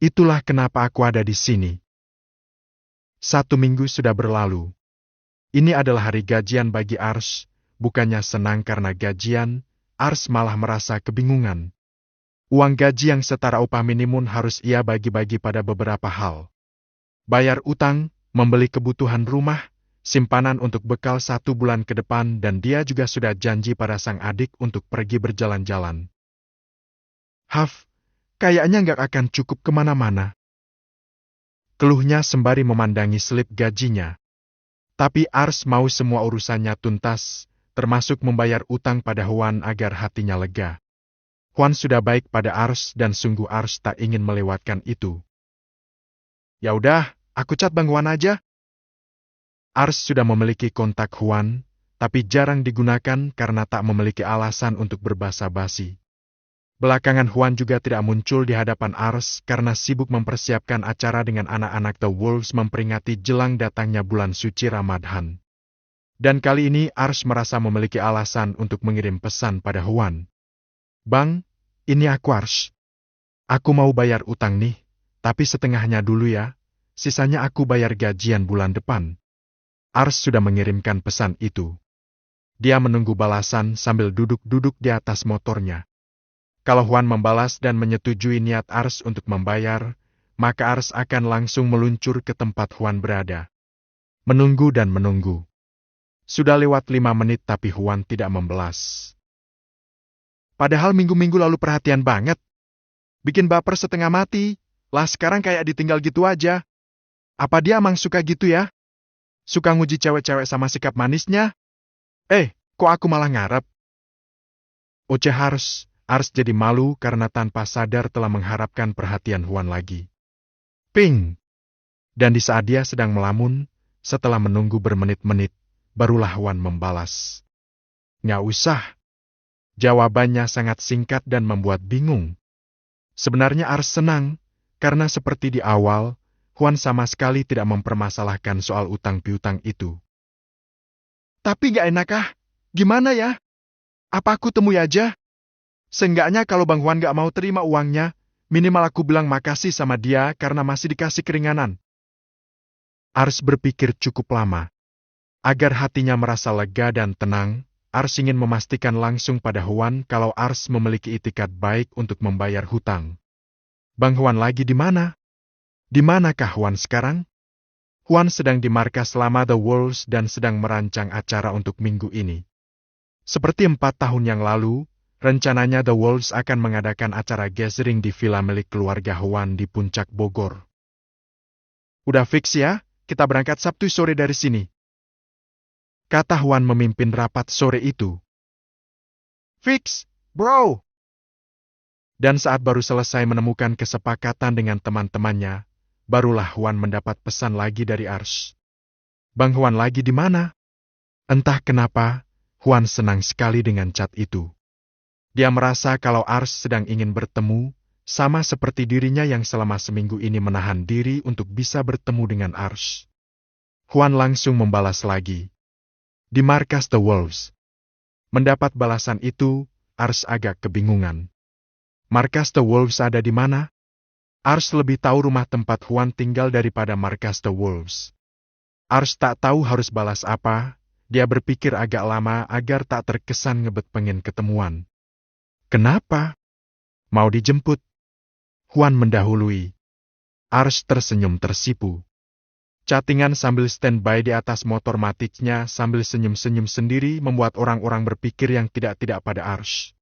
Itulah kenapa aku ada di sini. 1 minggu sudah berlalu. Ini adalah hari gajian bagi Ars, bukannya senang karena gajian, Ars malah merasa kebingungan. Uang gaji yang setara upah minimum harus ia bagi-bagi pada beberapa hal. Bayar utang, membeli kebutuhan rumah, simpanan untuk bekal 1 bulan ke depan dan dia juga sudah janji pada sang adik untuk pergi berjalan-jalan. Haf, kayaknya nggak akan cukup kemana-mana. Keluhnya sembari memandangi slip gajinya. Tapi Ars mau semua urusannya tuntas, termasuk membayar utang pada Huan agar hatinya lega. Huan sudah baik pada Ars dan sungguh Ars tak ingin melewatkan itu. Ya udah, aku cat Bang Huan aja. Ars sudah memiliki kontak Huan, tapi jarang digunakan karena tak memiliki alasan untuk berbasa-basi. Belakangan Huan juga tidak muncul di hadapan Ars karena sibuk mempersiapkan acara dengan anak-anak The Wolves memperingati jelang datangnya bulan suci Ramadan. Dan kali ini Ars merasa memiliki alasan untuk mengirim pesan pada Huan. Bang, ini aku Ars. Aku mau bayar utang nih, tapi setengahnya dulu ya, sisanya aku bayar gajian bulan depan. Ars sudah mengirimkan pesan itu. Dia menunggu balasan sambil duduk-duduk di atas motornya. Kalau Huan membalas dan menyetujui niat Ars untuk membayar, maka Ars akan langsung meluncur ke tempat Huan berada. Menunggu dan menunggu. Sudah lewat 5 menit tapi Huan tidak membalas. Padahal minggu-minggu lalu perhatian banget. Bikin baper setengah mati, lah sekarang kayak ditinggal gitu aja. Apa dia emang suka gitu ya? Suka nguji cewek-cewek sama sikap manisnya? Kok aku malah ngarep? Oceh Ars jadi malu karena tanpa sadar telah mengharapkan perhatian Huan lagi. Ping! Dan di saat dia sedang melamun, setelah menunggu bermenit-menit, barulah Huan membalas. Nggak usah. Jawabannya sangat singkat dan membuat bingung. Sebenarnya Ars senang, karena seperti di awal, Huan sama sekali tidak mempermasalahkan soal utang piutang itu. Tapi gak enak ah? Gimana ya? Apa aku temui aja? Seenggaknya kalau Bang Huan gak mau terima uangnya, minimal aku bilang makasih sama dia karena masih dikasih keringanan. Ars berpikir cukup lama. Agar hatinya merasa lega dan tenang, Ars ingin memastikan langsung pada Huan kalau Ars memiliki itikat baik untuk membayar hutang. Bang Huan lagi di mana? Di manakah Huan sekarang? Huan sedang di markas lama The Wolves dan sedang merancang acara untuk minggu ini. Seperti 4 tahun yang lalu, rencananya The Wolves akan mengadakan acara gathering di villa milik keluarga Huan di Puncak Bogor. Udah fix ya, kita berangkat Sabtu sore dari sini. Kata Huan memimpin rapat sore itu. Fix, bro! Dan saat baru selesai menemukan kesepakatan dengan teman-temannya, barulah Huan mendapat pesan lagi dari Ars. Bang Huan lagi di mana? Entah kenapa, Huan senang sekali dengan chat itu. Dia merasa kalau Ars sedang ingin bertemu, sama seperti dirinya yang selama seminggu ini menahan diri untuk bisa bertemu dengan Ars. Huan langsung membalas lagi. Di markas The Wolves. Mendapat balasan itu, Ars agak kebingungan. Markas The Wolves ada di mana? Ars lebih tahu rumah tempat Huan tinggal daripada markas The Wolves. Ars tak tahu harus balas apa, dia berpikir agak lama agar tak terkesan ngebet pengen ketemuan. Kenapa? Mau dijemput? Huan mendahului. Ars tersenyum tersipu. Chattingan sambil standby di atas motor matiknya sambil senyum-senyum sendiri membuat orang-orang berpikir yang tidak-tidak pada Ars.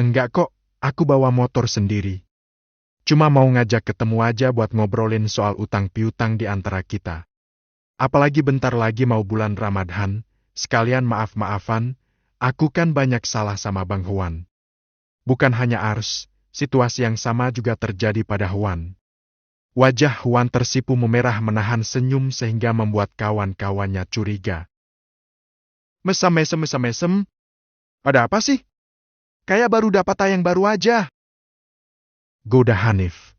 Enggak kok, aku bawa motor sendiri. Cuma mau ngajak ketemu aja buat ngobrolin soal utang piutang di antara kita. Apalagi bentar lagi mau bulan Ramadan, sekalian maaf-maafan, aku kan banyak salah sama Bang Huan. Bukan hanya Ars, situasi yang sama juga terjadi pada Huan. Wajah Huan tersipu memerah menahan senyum sehingga membuat kawan-kawannya curiga. Mesem. Ada apa sih? Kayak baru dapat tayang baru aja. Goda Hanif.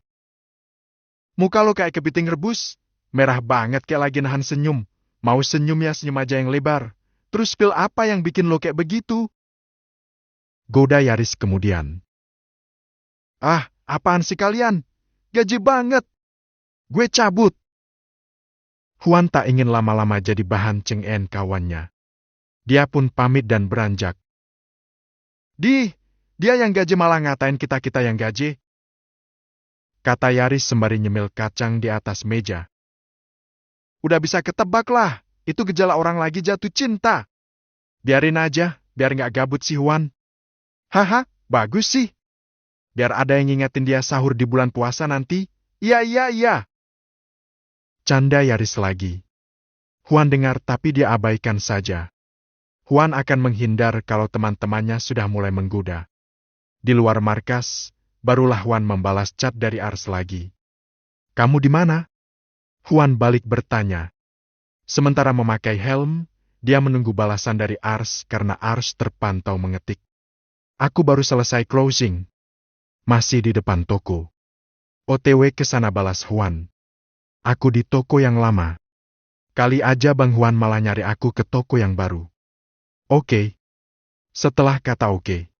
Muka lo kayak kepiting rebus, merah banget kayak lagi nahan senyum. Mau senyum ya senyum aja yang lebar. Terus pil apa yang bikin lo kayak begitu? Goda Yaris kemudian. Ah, apaan sih kalian? Gaji banget. Gue cabut. Huan tak ingin lama-lama jadi bahan cengeng kawannya. Dia pun pamit dan beranjak. Dia yang gaji malah ngatain kita-kita yang gaji. Kata Yaris sembari nyemil kacang di atas meja. Udah bisa ketebak lah, itu gejala orang lagi jatuh cinta. Biarin aja, biar nggak gabut si Huan. Haha, bagus sih. Biar ada yang ngingetin dia sahur di bulan puasa nanti. Iya. Canda Yaris lagi. Huan dengar tapi dia abaikan saja. Huan akan menghindar kalau teman-temannya sudah mulai menggoda. Di luar markas, barulah Huan membalas chat dari Ars lagi. Kamu di mana? Huan balik bertanya. Sementara memakai helm, dia menunggu balasan dari Ars karena Ars terpantau mengetik. Aku baru selesai closing. Masih di depan toko. OTW ke sana balas Huan. Aku di toko yang lama. Kali aja Bang Huan malah nyari aku ke toko yang baru. Oke. Setelah kata oke,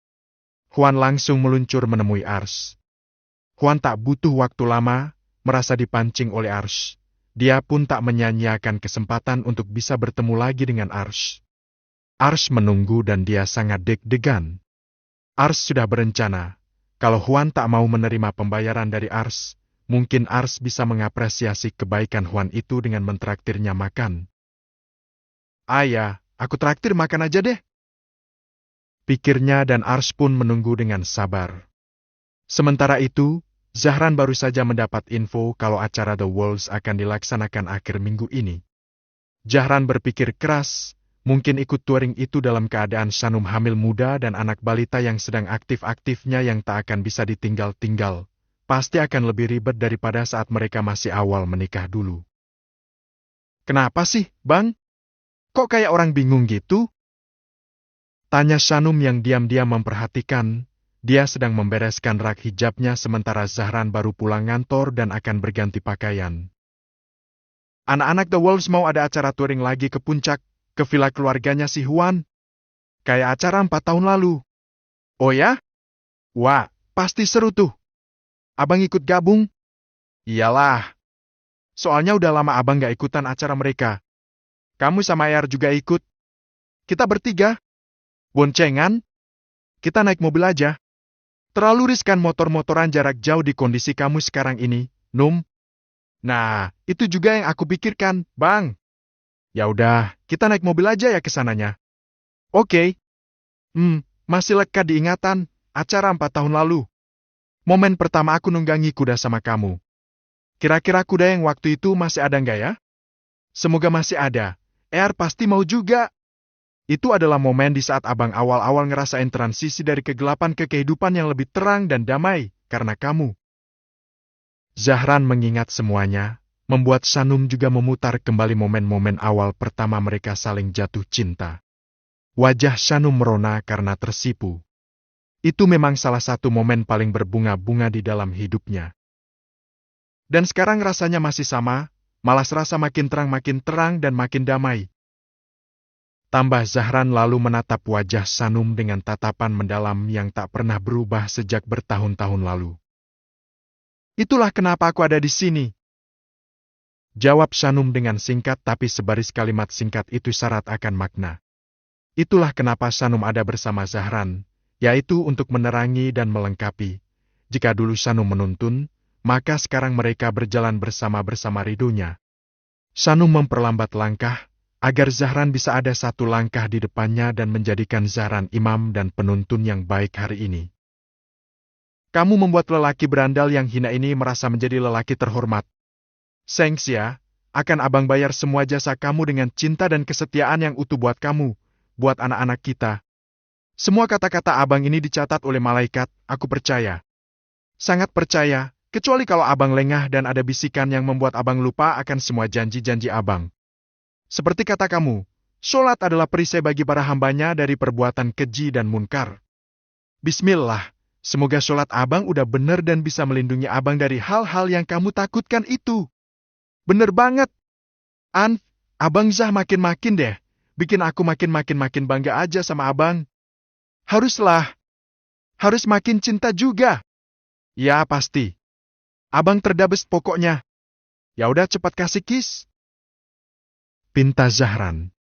Huan langsung meluncur menemui Ars. Huan tak butuh waktu lama, merasa dipancing oleh Ars. Dia pun tak menyanyiakan kesempatan untuk bisa bertemu lagi dengan Ars. Ars menunggu dan dia sangat deg-degan. Ars sudah berencana, kalau Huan tak mau menerima pembayaran dari Ars, mungkin Ars bisa mengapresiasi kebaikan Huan itu dengan mentraktirnya makan. Ayah, aku traktir makan aja deh. Pikirnya dan Ars pun menunggu dengan sabar. Sementara itu, Zahran baru saja mendapat info kalau acara The Wolves akan dilaksanakan akhir minggu ini. Zahran berpikir keras, mungkin ikut touring itu dalam keadaan Shanum hamil muda dan anak balita yang sedang aktif-aktifnya yang tak akan bisa ditinggal-tinggal. Pasti akan lebih ribet daripada saat mereka masih awal menikah dulu. Kenapa sih, Bang? Kok kayak orang bingung gitu? Tanya Shanum yang diam-diam memperhatikan. Dia sedang membereskan rak hijabnya sementara Zahran baru pulang ngantor dan akan berganti pakaian. Anak-anak The Wolves mau ada acara touring lagi ke puncak, ke villa keluarganya si Huan. Kayak acara 4 tahun lalu. Oh ya? Wah, pasti seru tuh. Abang ikut gabung? Iyalah. Soalnya udah lama abang gak ikutan acara mereka. Kamu sama Ayar juga ikut. Kita bertiga. Boncengan? Kita naik mobil aja. Terlalu riskan motor-motoran jarak jauh di kondisi kamu sekarang ini, Num. Nah, itu juga yang aku pikirkan, Bang. Ya udah, kita naik mobil aja ya ke sananya. Oke. Masih lekat diingatan, acara 4 tahun lalu. Momen pertama aku nunggangi kuda sama kamu. Kira-kira kuda yang waktu itu masih ada nggak ya? Semoga masih ada. Pasti mau juga. Itu adalah momen di saat abang awal-awal ngerasain transisi dari kegelapan ke kehidupan yang lebih terang dan damai, karena kamu. Zahran mengingat semuanya, membuat Sanum juga memutar kembali momen-momen awal pertama mereka saling jatuh cinta. Wajah Sanum merona karena tersipu. Itu memang salah satu momen paling berbunga-bunga di dalam hidupnya. Dan sekarang rasanya masih sama, malah serasa makin terang dan makin damai. Tambah Zahran lalu menatap wajah Sanum dengan tatapan mendalam yang tak pernah berubah sejak bertahun-tahun lalu. Itulah kenapa aku ada di sini. Jawab Sanum dengan singkat tapi sebaris kalimat singkat itu syarat akan makna. Itulah kenapa Sanum ada bersama Zahran, yaitu untuk menerangi dan melengkapi. Jika dulu Sanum menuntun, maka sekarang mereka berjalan bersama ridhonya. Sanum memperlambat langkah, agar Zahran bisa ada satu langkah di depannya dan menjadikan Zahran imam dan penuntun yang baik hari ini. Kamu membuat lelaki berandal yang hina ini merasa menjadi lelaki terhormat. Thanks ya, akan abang bayar semua jasa kamu dengan cinta dan kesetiaan yang utuh buat kamu, buat anak-anak kita. Semua kata-kata abang ini dicatat oleh malaikat, aku percaya. Sangat percaya, kecuali kalau abang lengah dan ada bisikan yang membuat abang lupa akan semua janji-janji abang. Seperti kata kamu, sholat adalah perisai bagi para hambanya dari perbuatan keji dan munkar. Bismillah, semoga sholat abang udah bener dan bisa melindungi abang dari hal-hal yang kamu takutkan itu. Bener banget. Abang Zah makin-makin deh. Bikin aku makin bangga aja sama abang. Haruslah. Harus makin cinta juga. Ya pasti. Abang terdabes pokoknya. Ya udah cepat kasih kiss. Pinta Zahran.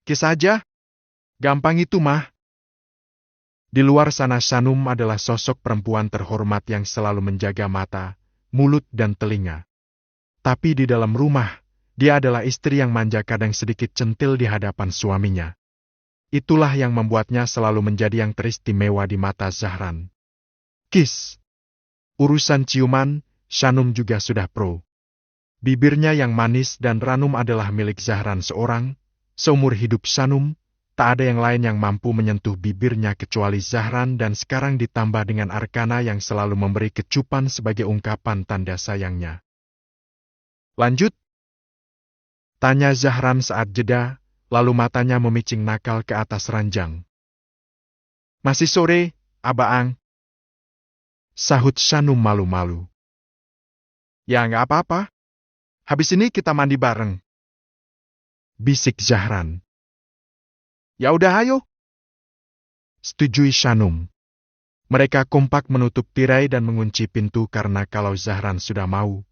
Kiss aja. Gampang itu mah. Di luar sana Sanum adalah sosok perempuan terhormat yang selalu menjaga mata, mulut dan telinga. Tapi di dalam rumah, dia adalah istri yang manja kadang sedikit centil di hadapan suaminya. Itulah yang membuatnya selalu menjadi yang teristimewa di mata Zahran. Kiss. Urusan ciuman, Sanum juga sudah pro. Bibirnya yang manis dan ranum adalah milik Zahran seorang. Seumur hidup Sanum, tak ada yang lain yang mampu menyentuh bibirnya kecuali Zahran dan sekarang ditambah dengan Arkana yang selalu memberi kecupan sebagai ungkapan tanda sayangnya. Lanjut? Tanya Zahran saat jeda, lalu matanya memicing nakal ke atas ranjang. Masih sore, Abaang. Sahut Sanum malu-malu. Ya nggak apa-apa. Habis ini kita mandi bareng. Bisik Zahran. Ya udah ayo. Setujui Sanum. Mereka kompak menutup tirai dan mengunci pintu karena kalau Zahran sudah mau,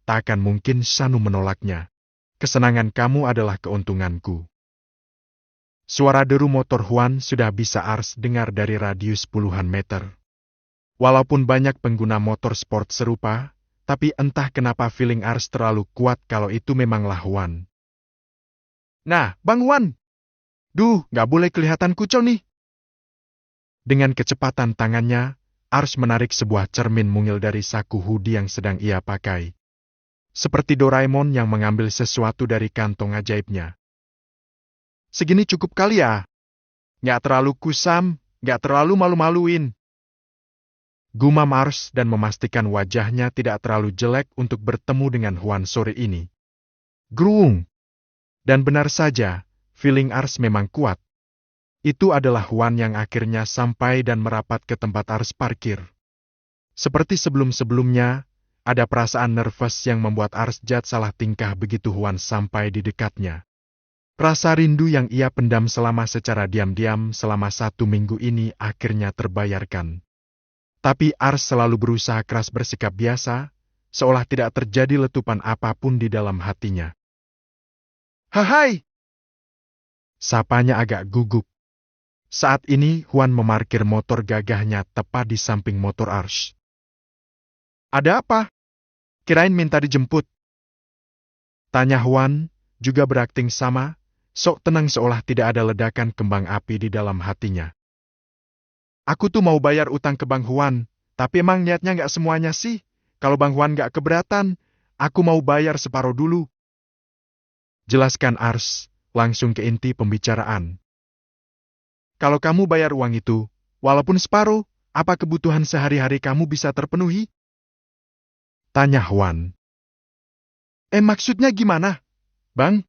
tak akan mungkin Sanum menolaknya. Kesenangan kamu adalah keuntunganku. Suara deru motor Huan sudah bisa Ars dengar dari radius puluhan meter. Walaupun banyak pengguna motor sport serupa, tapi entah kenapa feeling Ars terlalu kuat kalau itu memanglah Huan. Nah, Bang Huan! Duh, gak boleh kelihatan kucel nih. Dengan kecepatan tangannya, Ars menarik sebuah cermin mungil dari saku hoodie yang sedang ia pakai. Seperti Doraemon yang mengambil sesuatu dari kantong ajaibnya. Segini cukup kali ya? Gak terlalu kusam, gak terlalu malu-maluin. Gumam Ars dan memastikan wajahnya tidak terlalu jelek untuk bertemu dengan Huan sore ini. Gruung! Dan benar saja, feeling Ars memang kuat. Itu adalah Huan yang akhirnya sampai dan merapat ke tempat Ars parkir. Seperti sebelum-sebelumnya, ada perasaan nervous yang membuat Ars Jad salah tingkah begitu Huan sampai di dekatnya. Rasa rindu yang ia pendam selama secara diam-diam selama 1 minggu ini akhirnya terbayarkan. Tapi Ars selalu berusaha keras bersikap biasa, seolah tidak terjadi letupan apapun di dalam hatinya. "Hai!" Sapanya agak gugup. Saat ini Huan memarkir motor gagahnya tepat di samping motor Ars. "Ada apa? Kirain minta dijemput." Tanya Huan, juga berakting sama, sok tenang seolah tidak ada ledakan kembang api di dalam hatinya. "Aku tuh mau bayar utang ke Bang Huan, tapi emang niatnya nggak semuanya sih. Kalau Bang Huan nggak keberatan, aku mau bayar separuh dulu." Jelaskan Ars, langsung ke inti pembicaraan. "Kalau kamu bayar uang itu, walaupun separuh, apa kebutuhan sehari-hari kamu bisa terpenuhi?" Tanya Huan. Maksudnya gimana, Bang?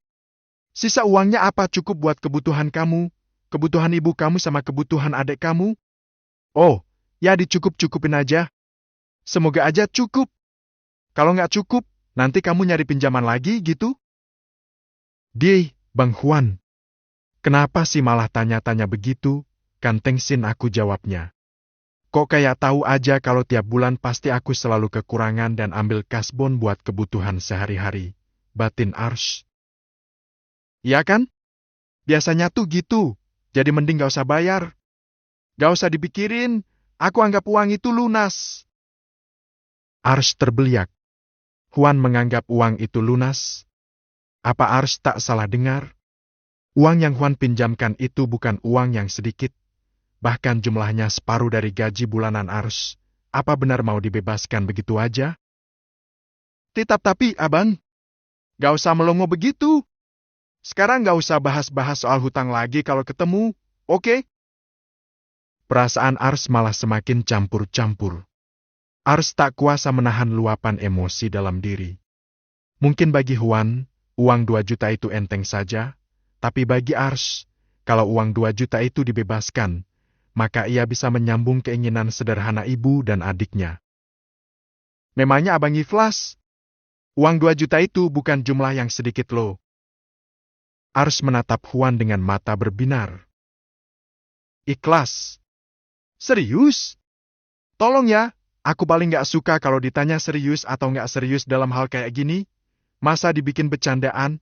Sisa uangnya apa cukup buat kebutuhan kamu, kebutuhan ibu kamu sama kebutuhan adik kamu?" "Oh, ya dicukup-cukupin aja. Semoga aja cukup. Kalau nggak cukup, nanti kamu nyari pinjaman lagi gitu?" Bang Huan. Kenapa sih malah tanya-tanya begitu? Kan tengsin aku jawabnya. Kok kayak tahu aja kalau tiap bulan pasti aku selalu kekurangan dan ambil kasbon buat kebutuhan sehari-hari. Batin Ars. "Iya kan? Biasanya tuh gitu. Jadi mending gak usah bayar. Gak usah dipikirin. Aku anggap uang itu lunas." Ars terbeliak. Huan menganggap uang itu lunas? Apa Ars tak salah dengar? Uang yang Huan pinjamkan itu bukan uang yang sedikit. Bahkan jumlahnya separuh dari gaji bulanan Ars. Apa benar mau dibebaskan begitu aja? Tapi, Abang. Gak usah melongo begitu. Sekarang gak usah bahas-bahas soal hutang lagi kalau ketemu, oke? Perasaan Ars malah semakin campur-campur. Ars tak kuasa menahan luapan emosi dalam diri. Mungkin bagi Huan, uang 2 juta itu enteng saja, tapi bagi Ars, kalau uang 2 juta itu dibebaskan, maka ia bisa menyambung keinginan sederhana ibu dan adiknya. "Memangnya Abang ikhlas? Uang 2 juta itu bukan jumlah yang sedikit loh." Ars menatap Huan dengan mata berbinar. "Ikhlas? Serius? Tolong ya, aku paling gak suka kalau ditanya serius atau gak serius dalam hal kayak gini. Masa dibikin bercandaan?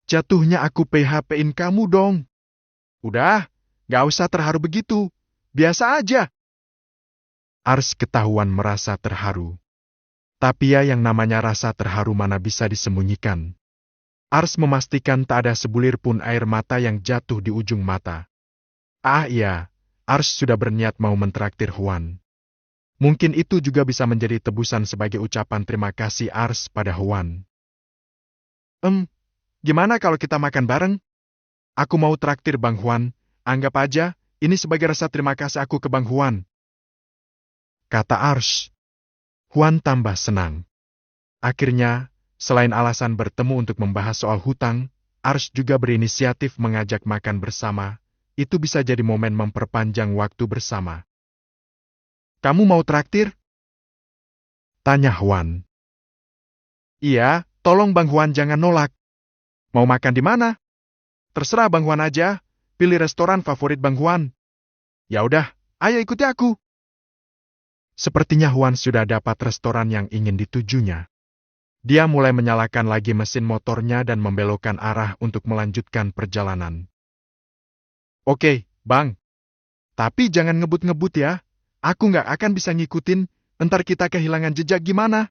Jatuhnya aku PHP-in kamu dong." "Udah, gak usah terharu begitu. Biasa aja." Ars ketahuan merasa terharu. Tapi ya yang namanya rasa terharu mana bisa disembunyikan. Ars memastikan tak ada sebulir pun air mata yang jatuh di ujung mata. Iya, Ars sudah berniat mau mentraktir Huan. Mungkin itu juga bisa menjadi tebusan sebagai ucapan terima kasih Ars pada Huan. Gimana kalau kita makan bareng? Aku mau traktir Bang Huan, anggap aja ini sebagai rasa terima kasih aku ke Bang Huan." Kata Ars. Huan tambah senang. Akhirnya, selain alasan bertemu untuk membahas soal hutang, Ars juga berinisiatif mengajak makan bersama. Itu bisa jadi momen memperpanjang waktu bersama. "Kamu mau traktir?" Tanya Huan. "Iya, tolong Bang Huan jangan nolak. Mau makan di mana? Terserah Bang Huan aja, pilih restoran favorit Bang Huan." "Ya udah, ayo ikuti aku." Sepertinya Huan sudah dapat restoran yang ingin ditujunya. Dia mulai menyalakan lagi mesin motornya dan membelokkan arah untuk melanjutkan perjalanan. "Oke, Bang. Tapi jangan ngebut-ngebut ya. Aku nggak akan bisa ngikutin, entar kita kehilangan jejak gimana?"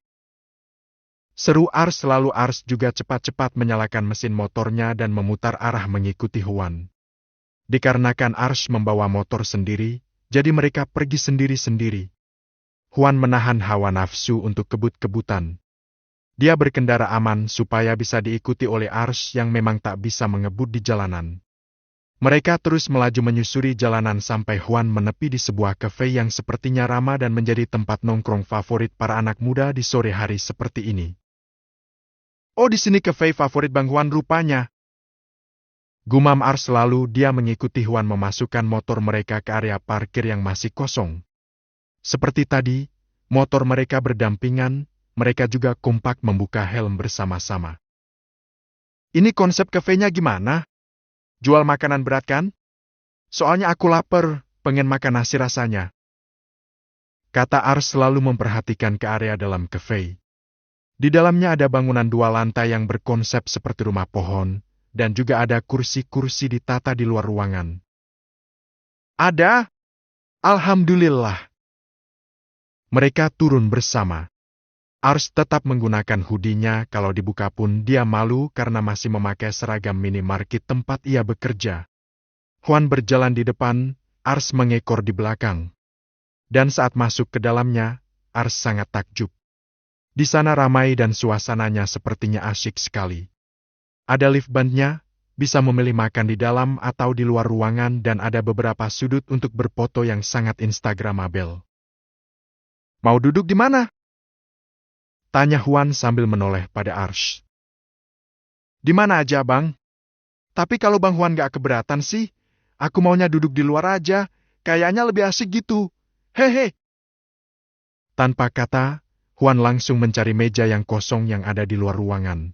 Seru Ars. Lalu Ars juga cepat-cepat menyalakan mesin motornya dan memutar arah mengikuti Huan. Dikarenakan Ars membawa motor sendiri, jadi mereka pergi sendiri-sendiri. Huan menahan hawa nafsu untuk kebut-kebutan. Dia berkendara aman supaya bisa diikuti oleh Ars yang memang tak bisa mengebut di jalanan. Mereka terus melaju menyusuri jalanan sampai Huan menepi di sebuah kafe yang sepertinya ramah dan menjadi tempat nongkrong favorit para anak muda di sore hari seperti ini. "Oh, di sini kafe favorit Bang Huan rupanya." Gumam Ars lalu dia mengikuti Huan memasukkan motor mereka ke area parkir yang masih kosong. Seperti tadi, motor mereka berdampingan, mereka juga kompak membuka helm bersama-sama. "Ini konsep kafenya gimana?" Jual makanan berat kan? Soalnya aku lapar, pengen makan nasi rasanya. Kata Ars selalu memperhatikan ke area dalam cafe. Di dalamnya ada bangunan 2 lantai yang berkonsep seperti rumah pohon, dan juga ada kursi-kursi ditata di luar ruangan. Ada? Alhamdulillah. Mereka turun bersama. Ars tetap menggunakan hoodie-nya, kalau dibuka pun dia malu karena masih memakai seragam minimarket tempat ia bekerja. Juan berjalan di depan, Ars mengekor di belakang. Dan saat masuk ke dalamnya, Ars sangat takjub. Di sana ramai dan suasananya sepertinya asyik sekali. Ada lift bandnya, bisa memilih makan di dalam atau di luar ruangan dan ada beberapa sudut untuk berfoto yang sangat instagramable. Mau duduk di mana? Tanya Juan sambil menoleh pada Ars. Di mana aja, Bang? Tapi kalau Bang Juan gak keberatan sih, aku maunya duduk di luar aja, kayaknya lebih asik gitu. Hehe. Tanpa kata, Juan langsung mencari meja yang kosong yang ada di luar ruangan.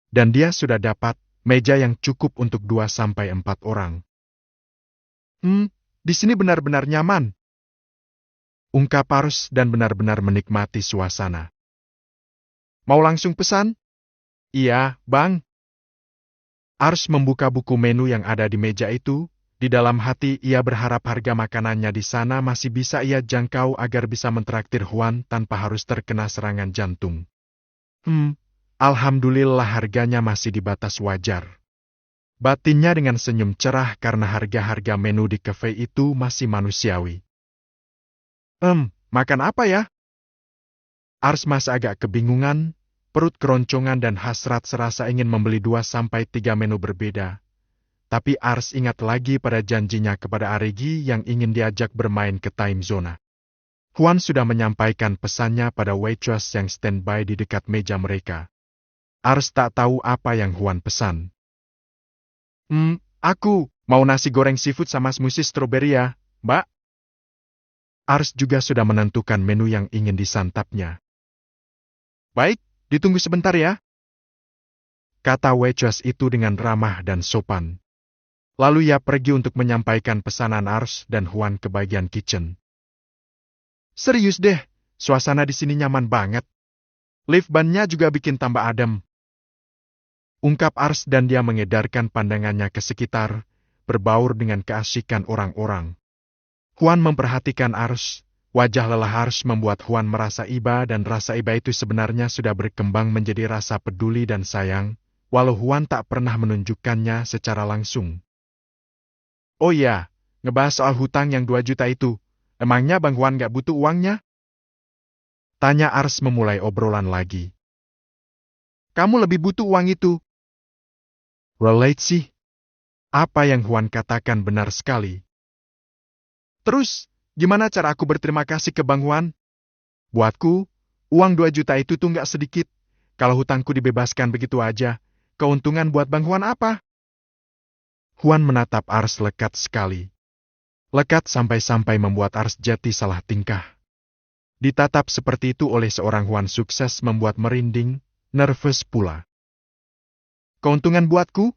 Dan dia sudah dapat meja yang cukup untuk 2-4 orang. Di sini benar-benar nyaman. Ungkap Ars dan benar-benar menikmati suasana. Mau langsung pesan? Iya, Bang. Ars membuka buku menu yang ada di meja itu. Di dalam hati ia berharap harga makanannya di sana masih bisa ia jangkau agar bisa mentraktir Juan tanpa harus terkena serangan jantung. Alhamdulillah harganya masih di batas wajar. Batinnya dengan senyum cerah karena harga-harga menu di cafe itu masih manusiawi. Makan apa ya? Ars masih agak kebingungan, perut keroncongan dan hasrat serasa ingin membeli 2-3 menu berbeda. Tapi Ars ingat lagi pada janjinya kepada Arigi yang ingin diajak bermain ke time zona. Juan sudah menyampaikan pesannya pada waitress yang standby di dekat meja mereka. Ars tak tahu apa yang Juan pesan. Aku mau nasi goreng seafood sama smoothie stroberi ya, Mbak. Ars juga sudah menentukan menu yang ingin disantapnya. Baik, ditunggu sebentar ya. Kata waitress itu dengan ramah dan sopan. Lalu ia pergi untuk menyampaikan pesanan Ars dan Juan ke bagian kitchen. Serius deh, suasana di sini nyaman banget. Lift ban-nya juga bikin tambah adem. Ungkap Ars dan dia mengedarkan pandangannya ke sekitar, berbaur dengan keasikan orang-orang. Juan memperhatikan Ars. Wajah lelah Ars membuat Juan merasa iba dan rasa iba itu sebenarnya sudah berkembang menjadi rasa peduli dan sayang, walau Juan tak pernah menunjukkannya secara langsung. Oh iya, ngebahas soal hutang yang 2 juta itu, emangnya Bang Juan gak butuh uangnya? Tanya Ars memulai obrolan lagi. Kamu lebih butuh uang itu. Relate sih. Apa yang Juan katakan benar sekali. Terus, gimana cara aku berterima kasih ke Bang Juan? Buatku, uang 2 juta itu tuh nggak sedikit. Kalau hutangku dibebaskan begitu aja, keuntungan buat Bang Juan apa? Juan menatap Ars lekat sekali. Lekat sampai-sampai membuat Ars jati salah tingkah. Ditatap seperti itu oleh seorang Juan sukses membuat merinding, nervous pula. Keuntungan buatku?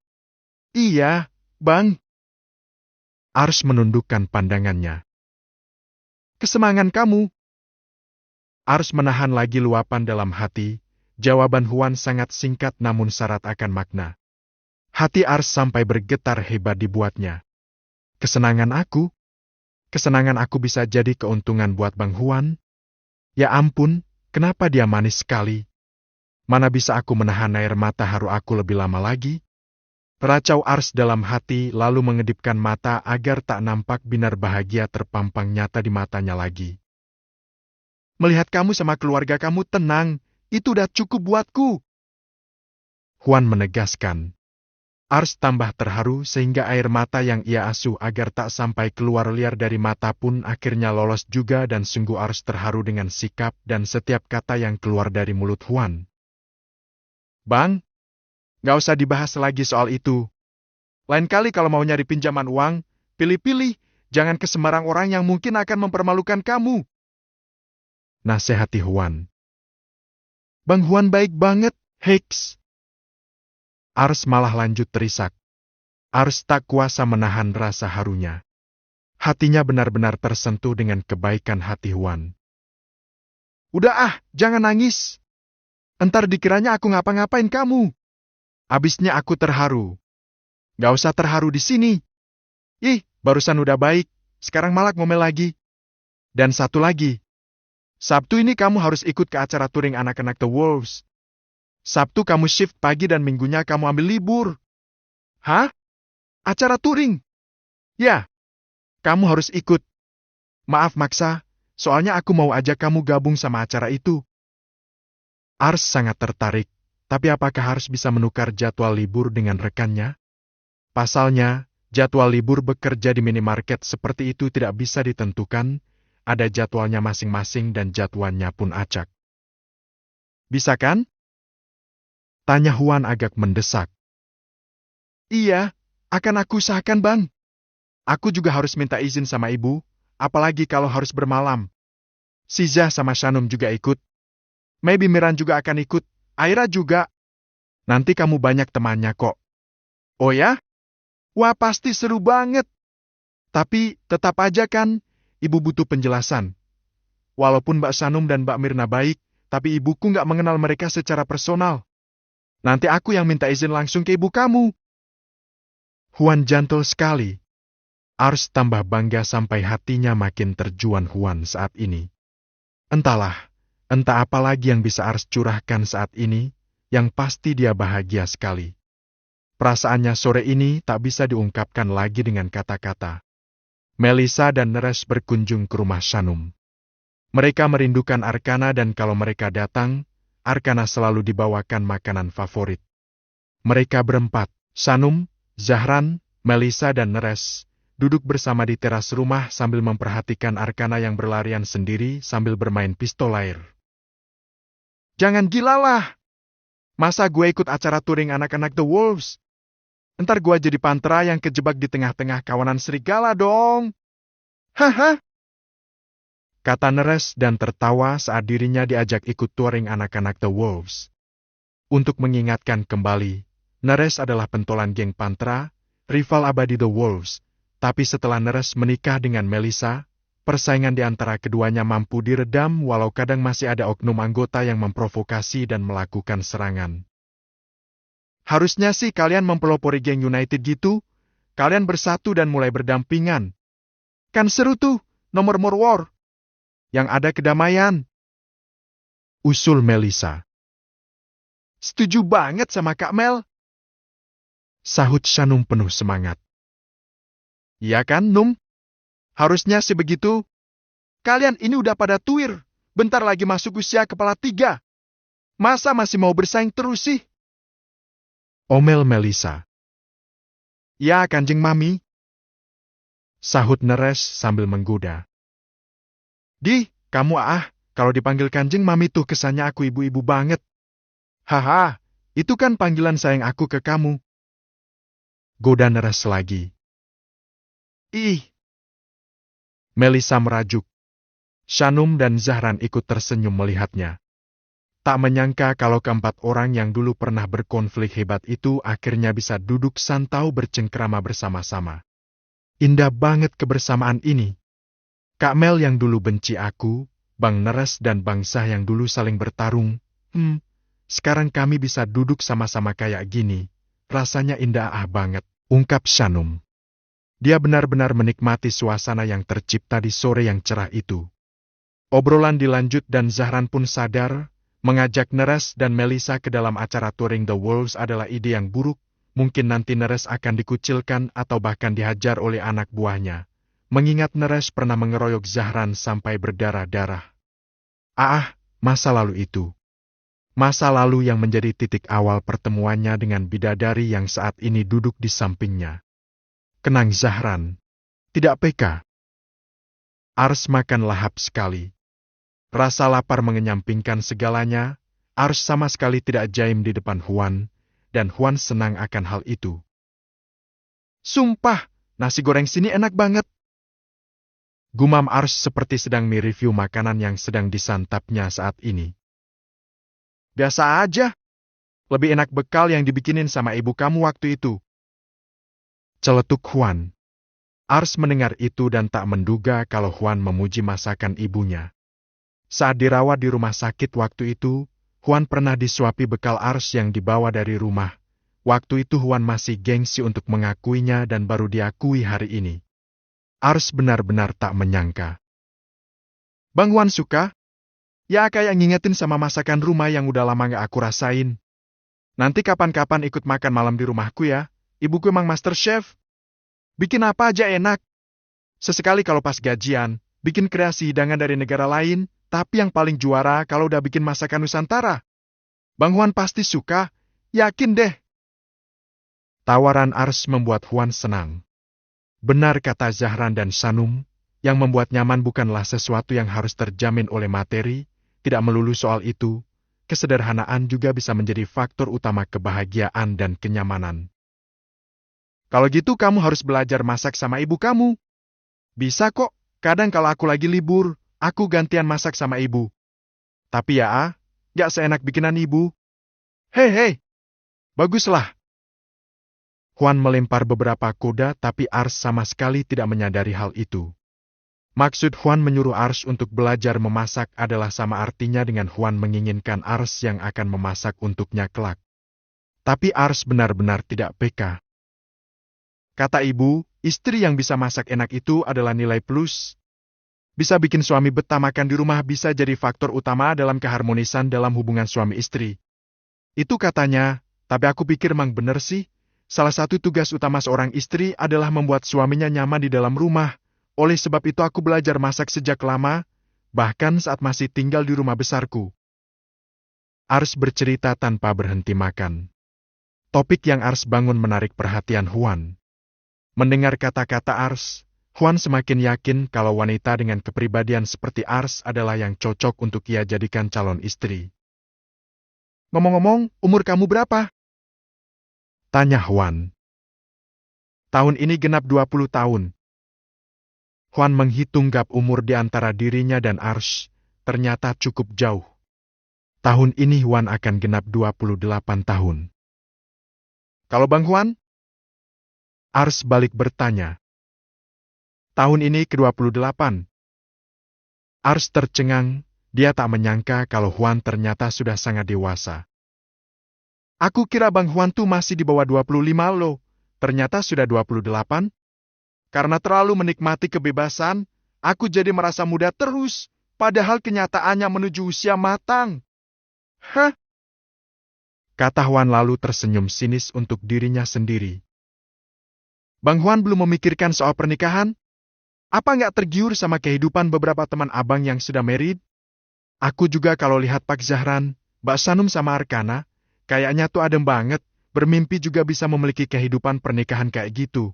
Iya, Bang. Ars menundukkan pandangannya. Kesemangan kamu. Ars menahan lagi luapan dalam hati, jawaban Juan sangat singkat namun syarat akan makna. Hati Ars sampai bergetar hebat dibuatnya. Kesenangan aku? Kesenangan aku bisa jadi keuntungan buat Bang Juan? Ya ampun, kenapa dia manis sekali? Mana bisa aku menahan air mata haru aku lebih lama lagi? Racau Ars dalam hati lalu mengedipkan mata agar tak nampak binar bahagia terpampang nyata di matanya lagi. Melihat kamu sama keluarga kamu tenang, itu udah cukup buatku. Juan menegaskan. Ars tambah terharu sehingga air mata yang ia asuh agar tak sampai keluar liar dari mata pun akhirnya lolos juga dan sungguh Ars terharu dengan sikap dan setiap kata yang keluar dari mulut Juan. Bang, gak usah dibahas lagi soal itu. Lain kali kalau mau nyari pinjaman uang, pilih-pilih, jangan ke sembarang orang yang mungkin akan mempermalukan kamu. Nasihati Juan. Bang Juan baik banget, Heks. Ars malah lanjut terisak. Ars tak kuasa menahan rasa harunya. Hatinya benar-benar tersentuh dengan kebaikan hati Huan. Udah jangan nangis. Entar dikiranya aku ngapa-ngapain kamu. Abisnya aku terharu. Gak usah terharu di sini. Ih, barusan udah baik, sekarang malah ngomel lagi. Dan satu lagi. Sabtu ini kamu harus ikut ke acara touring anak-anak The Wolves. Sabtu kamu shift pagi dan minggunya kamu ambil libur. Hah? Acara touring? Ya, kamu harus ikut. Maaf maksa, soalnya aku mau ajak kamu gabung sama acara itu. Ars sangat tertarik, tapi apakah harus bisa menukar jadwal libur dengan rekannya? Pasalnya, jadwal libur bekerja di minimarket seperti itu tidak bisa ditentukan, ada jadwalnya masing-masing dan jadwalnya pun acak. Bisa kan? Tanya Huan agak mendesak. Iya, akan aku usahakan bang. Aku juga harus minta izin sama ibu, apalagi kalau harus bermalam. Siza sama Shanum juga ikut. Maybe Miran juga akan ikut, Aira juga. Nanti kamu banyak temannya kok. Oh ya? Wah pasti seru banget. Tapi tetap aja kan, ibu butuh penjelasan. Walaupun Mbak Shanum dan Mbak Mirna baik, tapi ibuku nggak mengenal mereka secara personal. Nanti aku yang minta izin langsung ke ibu kamu. Huan jantel sekali. Ars tambah bangga sampai hatinya makin terjuan Huan saat ini. Entah apa lagi yang bisa Ars curahkan saat ini, yang pasti dia bahagia sekali. Perasaannya sore ini tak bisa diungkapkan lagi dengan kata-kata. Melissa dan Neres berkunjung ke rumah Shanum. Mereka merindukan Arkana dan kalau mereka datang, Arkana selalu dibawakan makanan favorit. Mereka berempat, Shanum, Zahran, Melissa dan Neres, duduk bersama di teras rumah sambil memperhatikan Arkana yang berlarian sendiri sambil bermain pistol air. Jangan gila lah! Masa gue ikut acara touring anak-anak The Wolves? Entar gue jadi pantera yang kejebak di tengah-tengah kawanan serigala dong. Haha! Kata Neres dan tertawa saat dirinya diajak ikut touring anak-anak The Wolves. Untuk mengingatkan kembali, Neres adalah pentolan geng Pantera, rival abadi The Wolves, tapi setelah Neres menikah dengan Melissa, persaingan di antara keduanya mampu diredam walau kadang masih ada oknum anggota yang memprovokasi dan melakukan serangan. Harusnya sih kalian mempelopori geng United gitu, kalian bersatu dan mulai berdampingan. Kan seru tuh, no more war. Yang ada kedamaian. Usul Melissa. Setuju banget sama Kak Mel. Sahut Shanum penuh semangat. Iya kan, Num? Harusnya sih begitu. Kalian ini udah pada tuir, bentar lagi masuk usia kepala 3. Masa masih mau bersaing terus sih? Omel Melissa. Ya, Kanjeng Mami. Sahut Neres sambil menggoda. Kamu kalau dipanggil Kanjeng Mami tuh kesannya aku ibu-ibu banget. Haha, itu kan panggilan sayang aku ke kamu. Goda Neres lagi. Ih. Melissa merajuk. Shanum dan Zahran ikut tersenyum melihatnya. Tak menyangka kalau keempat orang yang dulu pernah berkonflik hebat itu akhirnya bisa duduk santau bercengkrama bersama-sama. Indah banget kebersamaan ini. Kak Mel yang dulu benci aku, Bang Neres dan Bang Sah yang dulu saling bertarung. Sekarang kami bisa duduk sama-sama kayak gini. Rasanya indah banget, ungkap Shanum. Dia benar-benar menikmati suasana yang tercipta di sore yang cerah itu. Obrolan dilanjut dan Zahran pun sadar, mengajak Neres dan Melissa ke dalam acara touring The Wolves adalah ide yang buruk, mungkin nanti Neres akan dikucilkan atau bahkan dihajar oleh anak buahnya. Mengingat Neres pernah mengeroyok Zahran sampai berdarah-darah. Masa lalu itu. Masa lalu yang menjadi titik awal pertemuannya dengan bidadari yang saat ini duduk di sampingnya. Kenang Zahran. Tidak peka. Ars makan lahap sekali. Rasa lapar mengenyampingkan segalanya, Ars sama sekali tidak jaim di depan Huan, dan Huan senang akan hal itu. Sumpah, nasi goreng sini enak banget. Gumam Ars seperti sedang mereview makanan yang sedang disantapnya saat ini. Biasa aja. Lebih enak bekal yang dibikinin sama ibu kamu waktu itu. Celetuk Huan. Ars mendengar itu dan tak menduga kalau Huan memuji masakan ibunya. Saat dirawat di rumah sakit waktu itu, Huan pernah disuapi bekal Ars yang dibawa dari rumah. Waktu itu Huan masih gengsi untuk mengakuinya dan baru diakui hari ini. Ars benar-benar tak menyangka. Bang Huan suka? Ya kayak ngingetin sama masakan rumah yang udah lama gak aku rasain. Nanti kapan-kapan ikut makan malam di rumahku ya. Ibuku emang master chef. Bikin apa aja enak. Sesekali kalau pas gajian, bikin kreasi hidangan dari negara lain, tapi yang paling juara kalau udah bikin masakan Nusantara. Bang Huan pasti suka, yakin deh. Tawaran Ars membuat Huan senang. Benar kata Zahran dan Sanum, yang membuat nyaman bukanlah sesuatu yang harus terjamin oleh materi, tidak melulu soal itu, kesederhanaan juga bisa menjadi faktor utama kebahagiaan dan kenyamanan. Kalau gitu kamu harus belajar masak sama ibu kamu. Bisa kok, kadang kalau aku lagi libur, aku gantian masak sama ibu. Tapi ya, gak seenak bikinan ibu. Hei, baguslah. Huan melempar beberapa kuda tapi Ars sama sekali tidak menyadari hal itu. Maksud Huan menyuruh Ars untuk belajar memasak adalah sama artinya dengan Huan menginginkan Ars yang akan memasak untuknya kelak. Tapi Ars benar-benar tidak peka. Kata ibu, istri yang bisa masak enak itu adalah nilai plus. Bisa bikin suami betah makan di rumah bisa jadi faktor utama dalam keharmonisan dalam hubungan suami istri. Itu katanya, tapi aku pikir emang bener sih. Salah satu tugas utama seorang istri adalah membuat suaminya nyaman di dalam rumah. Oleh sebab itu aku belajar masak sejak lama, bahkan saat masih tinggal di rumah besarku. Ars bercerita tanpa berhenti makan. Topik yang Ars bangun menarik perhatian Huan. Mendengar kata-kata Ars, Huan semakin yakin kalau wanita dengan kepribadian seperti Ars adalah yang cocok untuk ia jadikan calon istri. Ngomong-ngomong, umur kamu berapa? Tanya Huan. Tahun ini genap 20 tahun. Huan menghitung gap umur di antara dirinya dan Ars, ternyata cukup jauh. Tahun ini Huan akan genap 28 tahun. Kalau Bang Huan? Ars balik bertanya. Tahun ini ke-28. Ars tercengang, dia tak menyangka kalau Huan ternyata sudah sangat dewasa. Aku kira Bang Huan tuh masih di bawah 25 loh, ternyata sudah 28. Karena terlalu menikmati kebebasan, aku jadi merasa muda terus, padahal kenyataannya menuju usia matang. Hah? Kata Huan lalu tersenyum sinis untuk dirinya sendiri. Bang Huan belum memikirkan soal pernikahan? Apa nggak tergiur sama kehidupan beberapa teman abang yang sudah married? Aku juga kalau lihat Pak Zahran, Mbak Sanum sama Arkana, kayaknya tuh adem banget, bermimpi juga bisa memiliki kehidupan pernikahan kayak gitu.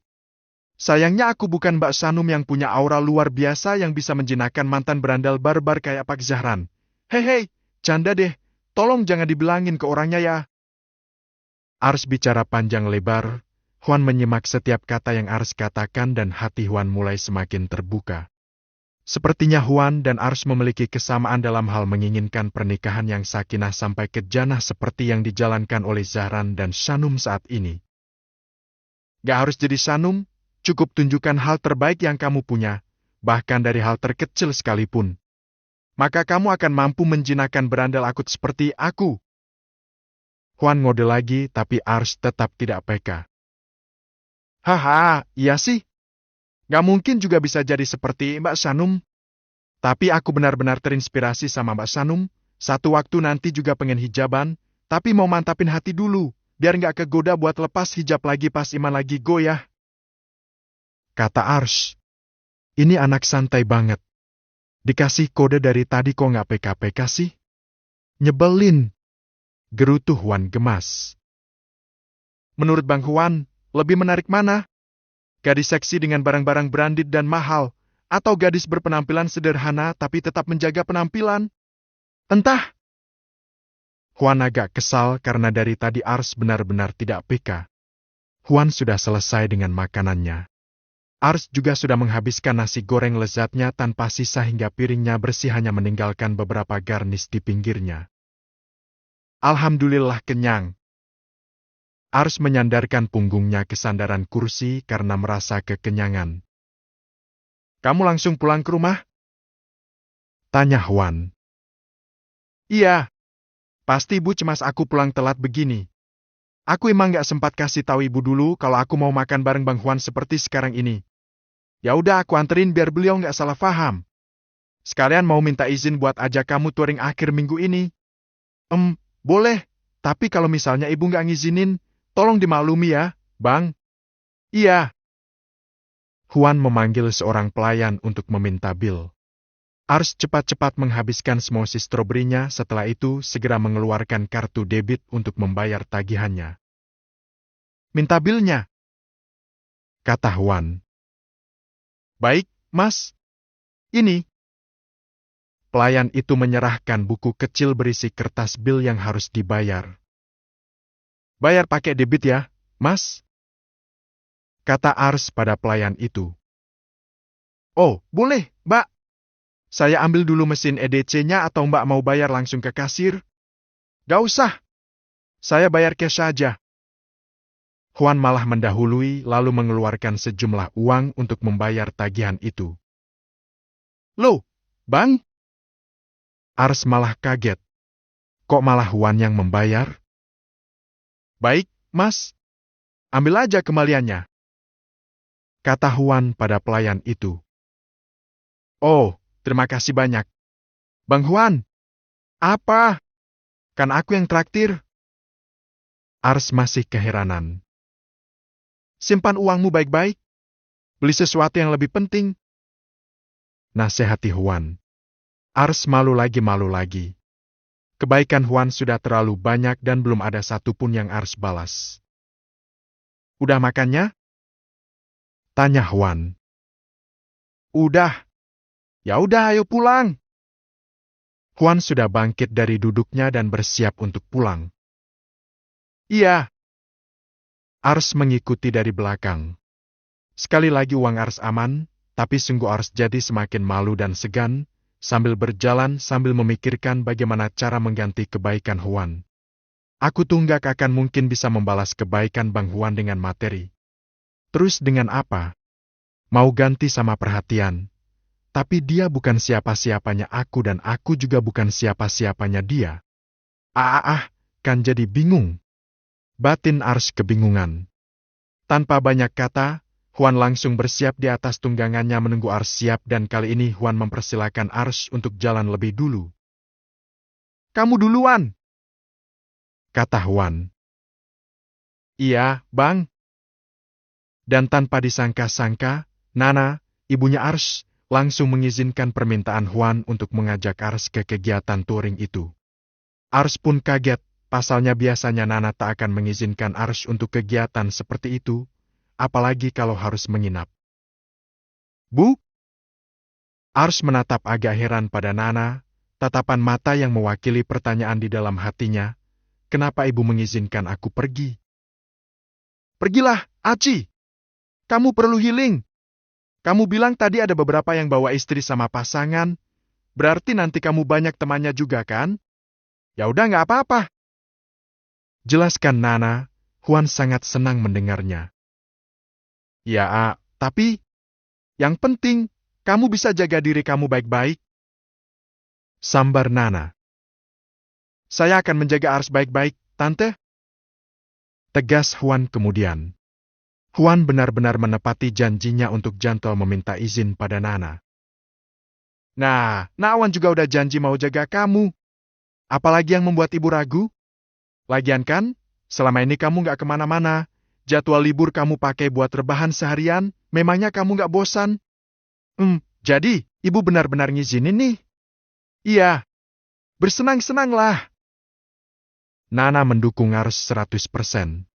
Sayangnya aku bukan Mbak Sanum yang punya aura luar biasa yang bisa menjinakkan mantan berandal barbar kayak Pak Zahran. Hei, canda deh, tolong jangan dibilangin ke orangnya ya. Ars bicara panjang lebar, Huan menyimak setiap kata yang Ars katakan dan hati Huan mulai semakin terbuka. Sepertinya Huan dan Ars memiliki kesamaan dalam hal menginginkan pernikahan yang sakinah sampai ke jannah seperti yang dijalankan oleh Zahran dan Sanum saat ini. Gak harus jadi Sanum, cukup tunjukkan hal terbaik yang kamu punya, bahkan dari hal terkecil sekalipun. Maka kamu akan mampu menjinakkan berandal akut seperti aku. Huan ngode lagi tapi Ars tetap tidak peka. Haha, iya sih. Gak mungkin juga bisa jadi seperti Mbak Sanum. Tapi aku benar-benar terinspirasi sama Mbak Sanum. Satu waktu nanti juga pengen hijaban, tapi mau mantapin hati dulu, biar gak kegoda buat lepas hijab lagi pas iman lagi goyah. Kata Ars. Ini anak santai banget. Dikasih kode dari tadi kok gak peka-peka sih? Nyebelin. Gerutu Huan gemas. Menurut Bang Huan, lebih menarik mana? Gadis seksi dengan barang-barang branded dan mahal, atau gadis berpenampilan sederhana tapi tetap menjaga penampilan? Entah. Huan agak kesal karena dari tadi Ars benar-benar tidak peka. Huan sudah selesai dengan makanannya. Ars juga sudah menghabiskan nasi goreng lezatnya tanpa sisa hingga piringnya bersih hanya meninggalkan beberapa garnis di pinggirnya. Alhamdulillah kenyang. Ars menyandarkan punggungnya ke sandaran kursi karena merasa kekenyangan. Kamu langsung pulang ke rumah? Tanya Huan. Iya. Pasti ibu cemas aku pulang telat begini. Aku emang gak sempat kasih tahu ibu dulu kalau aku mau makan bareng Bang Huan seperti sekarang ini. Ya udah aku anterin biar beliau gak salah paham. Sekalian mau minta izin buat ajak kamu touring akhir minggu ini. Boleh. Tapi kalau misalnya ibu gak ngizinin, tolong dimaklumi ya, Bang. Iya. Huan memanggil seorang pelayan untuk meminta bil. Ars cepat-cepat menghabiskan semua stroberinya, setelah itu segera mengeluarkan kartu debit untuk membayar tagihannya. Minta bilnya, kata Huan. Baik, Mas. Ini. Pelayan itu menyerahkan buku kecil berisi kertas bil yang harus dibayar. Bayar pakai debit ya, Mas? Kata Ars pada pelayan itu. Oh, boleh, Mbak. Saya ambil dulu mesin EDC-nya atau Mbak mau bayar langsung ke kasir? Gak usah. Saya bayar cash saja. Huan malah mendahului lalu mengeluarkan sejumlah uang untuk membayar tagihan itu. Loh, Bang? Ars malah kaget. Kok malah Huan yang membayar? Baik, Mas. Ambil aja kembaliannya. Kata Huan pada pelayan itu. Oh, terima kasih banyak. Bang Huan. Apa? Kan aku yang traktir. Ars masih keheranan. Simpan uangmu baik-baik. Beli sesuatu yang lebih penting. Nasihati Huan. Ars malu lagi. Kebaikan Huan sudah terlalu banyak dan belum ada satupun yang Ars balas. Udah makannya? Tanya Huan. Udah. Ya udah, ayo pulang. Huan sudah bangkit dari duduknya dan bersiap untuk pulang. Iya. Ars mengikuti dari belakang. Sekali lagi uang Ars aman, tapi sungguh Ars jadi semakin malu dan segan, sambil berjalan sambil memikirkan bagaimana cara mengganti kebaikan Huan. Aku tunggak akan mungkin bisa membalas kebaikan Bang Huan dengan materi. Terus dengan apa? Mau ganti sama perhatian. Tapi dia bukan siapa-siapanya aku dan aku juga bukan siapa-siapanya dia. Kan jadi bingung. Batin Ars kebingungan. Tanpa banyak kata, Huan langsung bersiap di atas tunggangannya menunggu Ars siap dan kali ini Huan mempersilakan Ars untuk jalan lebih dulu. Kamu duluan, kata Huan. Iya, Bang. Dan tanpa disangka-sangka, Nana, ibunya Ars, langsung mengizinkan permintaan Huan untuk mengajak Ars ke kegiatan touring itu. Ars pun kaget, pasalnya biasanya Nana tak akan mengizinkan Ars untuk kegiatan seperti itu, apalagi kalau harus menginap. Bu? Ars menatap agak heran pada Nana, tatapan mata yang mewakili pertanyaan di dalam hatinya, kenapa ibu mengizinkan aku pergi? Pergilah, Aci! Kamu perlu healing. Kamu bilang tadi ada beberapa yang bawa istri sama pasangan, berarti nanti kamu banyak temannya juga kan? Ya udah nggak apa-apa. Jelaskan Nana, Huan sangat senang mendengarnya. Ya, tapi yang penting, kamu bisa jaga diri kamu baik-baik. Sambar Nana. Saya akan menjaga Ars baik-baik, Tante. Tegas Huan kemudian. Huan benar-benar menepati janjinya untuk gentle meminta izin pada Nana. Nah, Nawan juga udah janji mau jaga kamu. Apalagi yang membuat ibu ragu? Lagian kan, selama ini kamu nggak kemana-mana. Jadwal libur kamu pakai buat rebahan seharian, memangnya kamu nggak bosan? Jadi, ibu benar-benar ngizinin nih? Iya. Bersenang-senanglah. Nana mendukung Ars 100%.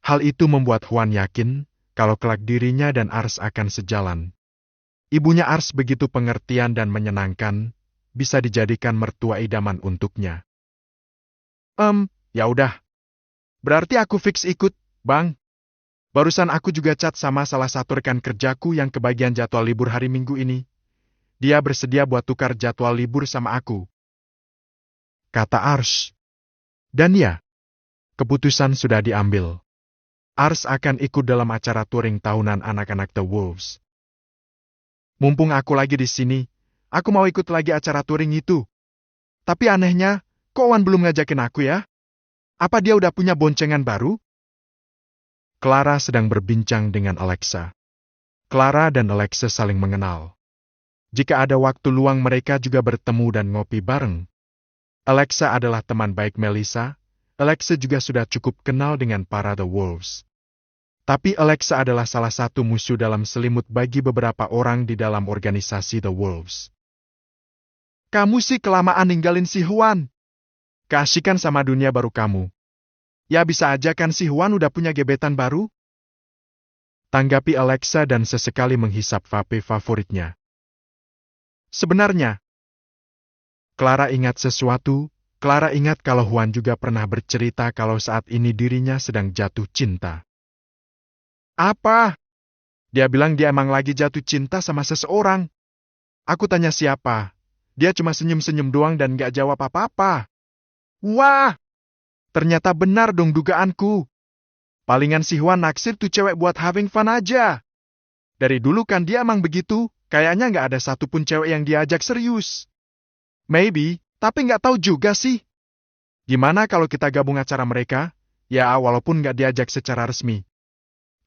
Hal itu membuat Huan yakin, kalau kelak dirinya dan Ars akan sejalan. Ibunya Ars begitu pengertian dan menyenangkan, bisa dijadikan mertua idaman untuknya. Ya udah. Berarti aku fix ikut, Bang. Barusan aku juga chat sama salah satu rekan kerjaku yang kebagian jadwal libur hari Minggu ini. Dia bersedia buat tukar jadwal libur sama aku. Kata Ars. Dan ya, keputusan sudah diambil. Ars akan ikut dalam acara touring tahunan anak-anak The Wolves. Mumpung aku lagi di sini, aku mau ikut lagi acara touring itu. Tapi anehnya, kok Wan belum ngajakin aku ya? Apa dia udah punya boncengan baru? Clara sedang berbincang dengan Alexa. Clara dan Alexa saling mengenal. Jika ada waktu luang mereka juga bertemu dan ngopi bareng. Alexa adalah teman baik Melissa. Alexa juga sudah cukup kenal dengan para The Wolves. Tapi Alexa adalah salah satu musuh dalam selimut bagi beberapa orang di dalam organisasi The Wolves. Kamu sih kelamaan ninggalin si Juan. Keasikan sama dunia baru kamu. Ya bisa aja kan si Juan udah punya gebetan baru? Tanggapi Alexa dan sesekali menghisap vape favoritnya. Sebenarnya, Clara ingat sesuatu. Clara ingat kalau Juan juga pernah bercerita kalau saat ini dirinya sedang jatuh cinta. Apa? Dia bilang dia emang lagi jatuh cinta sama seseorang. Aku tanya siapa. Dia cuma senyum-senyum doang dan gak jawab apa-apa. Wah! Ternyata benar dong dugaanku. Palingan si Juan naksir tuh cewek buat having fun aja. Dari dulu kan dia emang begitu, kayaknya nggak ada satupun cewek yang diajak serius. Maybe, tapi nggak tahu juga sih. Gimana kalau kita gabung acara mereka? Ya, walaupun nggak diajak secara resmi.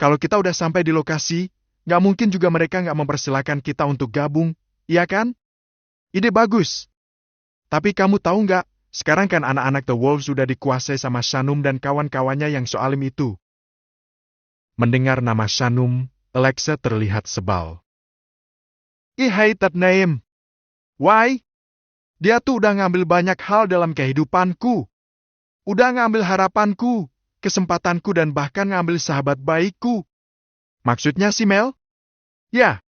Kalau kita udah sampai di lokasi, nggak mungkin juga mereka nggak mempersilahkan kita untuk gabung, iya kan? Ide bagus. Tapi kamu tahu nggak? Sekarang kan anak-anak The Wolves sudah dikuasai sama Shanum dan kawan-kawannya yang so alim itu. Mendengar nama Shanum, Alexa terlihat sebal. I hate that name. Why? Dia tuh udah ngambil banyak hal dalam kehidupanku. Udah ngambil harapanku, kesempatanku dan bahkan ngambil sahabat baikku. Maksudnya si Mel? Ya.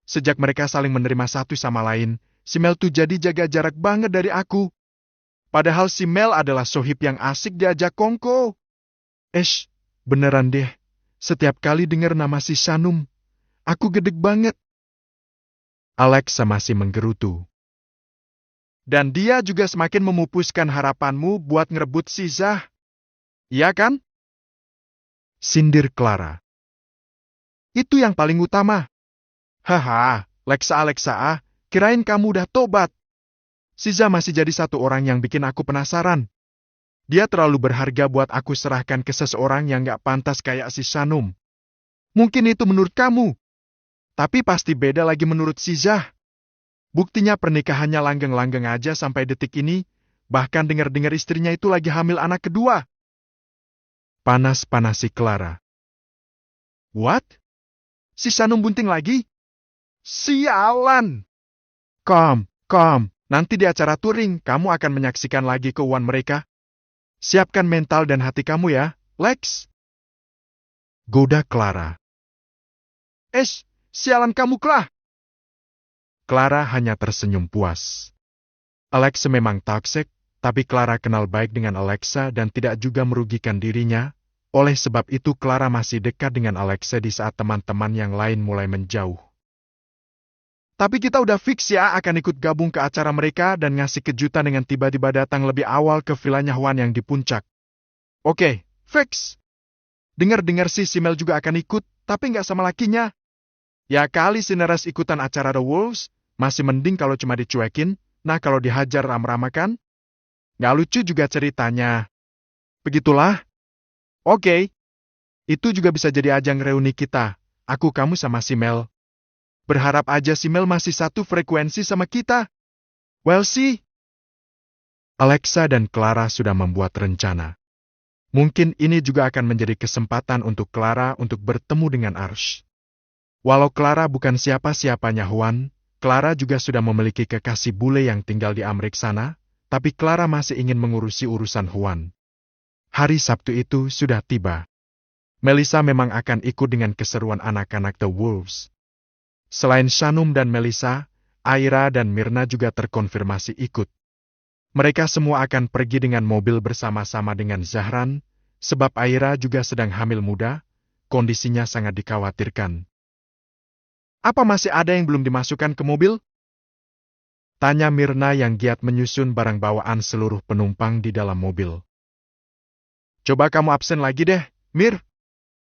Sejak mereka saling menerima satu sama lain, si Mel tuh jadi jaga jarak banget dari aku. Padahal si Mel adalah sohib yang asik diajak kongko. Beneran deh. Setiap kali dengar nama si Shanum, aku gedeg banget. Alexa masih menggerutu. Dan dia juga semakin memupuskan harapanmu buat ngerebut si Zah. Iya kan? Sindir Clara. Itu yang paling utama. Haha, Alexa, kirain kamu udah tobat. Si Zah masih jadi satu orang yang bikin aku penasaran. Dia terlalu berharga buat aku serahkan ke seseorang yang gak pantas kayak si Shanum. Mungkin itu menurut kamu. Tapi pasti beda lagi menurut si Zah. Buktinya pernikahannya langgeng-langgeng aja sampai detik ini, bahkan dengar-dengar istrinya itu lagi hamil anak kedua. Panas-panasi Clara. What? Si Shanum bunting lagi? Sialan! Come. Nanti di acara touring, kamu akan menyaksikan lagi keuangan mereka. Siapkan mental dan hati kamu ya, Lex. Goda Clara. Sialan kamu, Clara. Clara hanya tersenyum puas. Alexa memang toxic, tapi Clara kenal baik dengan Alexa dan tidak juga merugikan dirinya. Oleh sebab itu Clara masih dekat dengan Alexa di saat teman-teman yang lain mulai menjauh. Tapi kita udah fix ya akan ikut gabung ke acara mereka dan ngasih kejutan dengan tiba-tiba datang lebih awal ke vilanya Juan yang di puncak. Oke, fix. Dengar-dengar si Mel juga akan ikut, tapi nggak sama lakinya. Ya kali si Neres ikutan acara The Wolves, masih mending kalau cuma dicuekin, nah kalau dihajar ram-rama kan? Nggak lucu juga ceritanya. Begitulah. Oke. Itu juga bisa jadi ajang reuni kita, aku kamu sama si Mel. Berharap aja si Mel masih satu frekuensi sama kita. Well see. Alexa dan Clara sudah membuat rencana. Mungkin ini juga akan menjadi kesempatan untuk Clara untuk bertemu dengan Arsh. Walau Clara bukan siapa-siapanya Juan, Clara juga sudah memiliki kekasih bule yang tinggal di Amerika sana, tapi Clara masih ingin mengurusi urusan Juan. Hari Sabtu itu sudah tiba. Melissa memang akan ikut dengan keseruan anak-anak The Wolves. Selain Shanum dan Melissa, Aira dan Myrna juga terkonfirmasi ikut. Mereka semua akan pergi dengan mobil bersama-sama dengan Zahran, sebab Aira juga sedang hamil muda, kondisinya sangat dikhawatirkan. Apa masih ada yang belum dimasukkan ke mobil? Tanya Myrna yang giat menyusun barang bawaan seluruh penumpang di dalam mobil. Coba kamu absen lagi deh, Mir.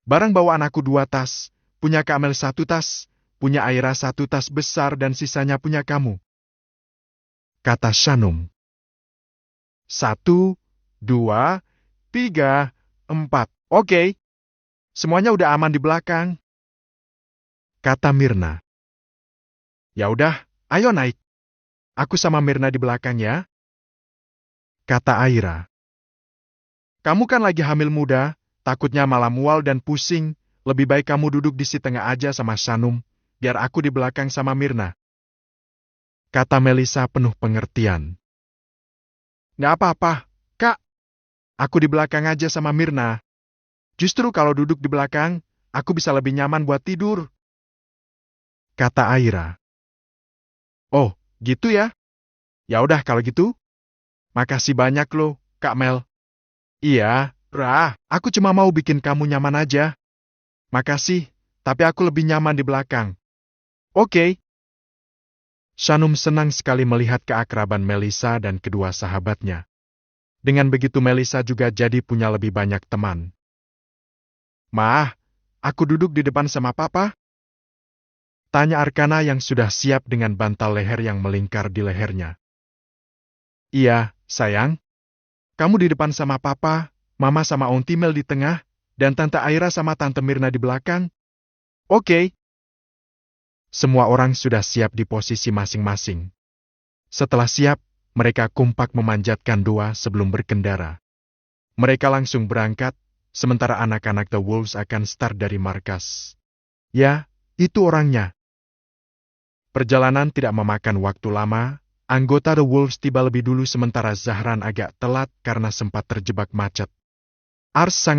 Barang bawaan aku 2 tas, punya Kamel 1 tas, punya Aira 1 tas besar dan sisanya punya kamu. Kata Shanum. 1, 2, 3, 4. Oke. Semuanya udah aman di belakang. Kata Mirna. Ya udah, ayo naik. Aku sama Mirna di belakang ya. Kata Aira. Kamu kan lagi hamil muda, takutnya malah mual dan pusing. Lebih baik kamu duduk di si tengah aja sama Shanum, biar aku di belakang sama Mirna. Kata Melisa penuh pengertian. Nggak apa-apa, Kak. Aku di belakang aja sama Mirna. Justru kalau duduk di belakang, aku bisa lebih nyaman buat tidur. Kata Aira. Oh, gitu ya? Ya udah kalau gitu. Makasih banyak loh, Kak Mel. Iya, aku cuma mau bikin kamu nyaman aja. Makasih, tapi aku lebih nyaman di belakang. Oke. Shanum senang sekali melihat keakraban Melisa dan kedua sahabatnya. Dengan begitu Melisa juga jadi punya lebih banyak teman. Ma, aku duduk di depan sama papa? Tanya Arkana yang sudah siap dengan bantal leher yang melingkar di lehernya. Iya, sayang. Kamu di depan sama papa, mama sama Auntie Mel di tengah, dan Tante Aira sama Tante Mirna di belakang. Oke. Semua orang sudah siap di posisi masing-masing. Setelah siap, mereka kompak memanjatkan doa sebelum berkendara. Mereka langsung berangkat, sementara anak-anak The Wolves akan start dari markas. Ya, itu orangnya. Perjalanan tidak memakan waktu lama, anggota The Wolves tiba lebih dulu sementara Zahran agak telat karena sempat terjebak macet. Ars sangat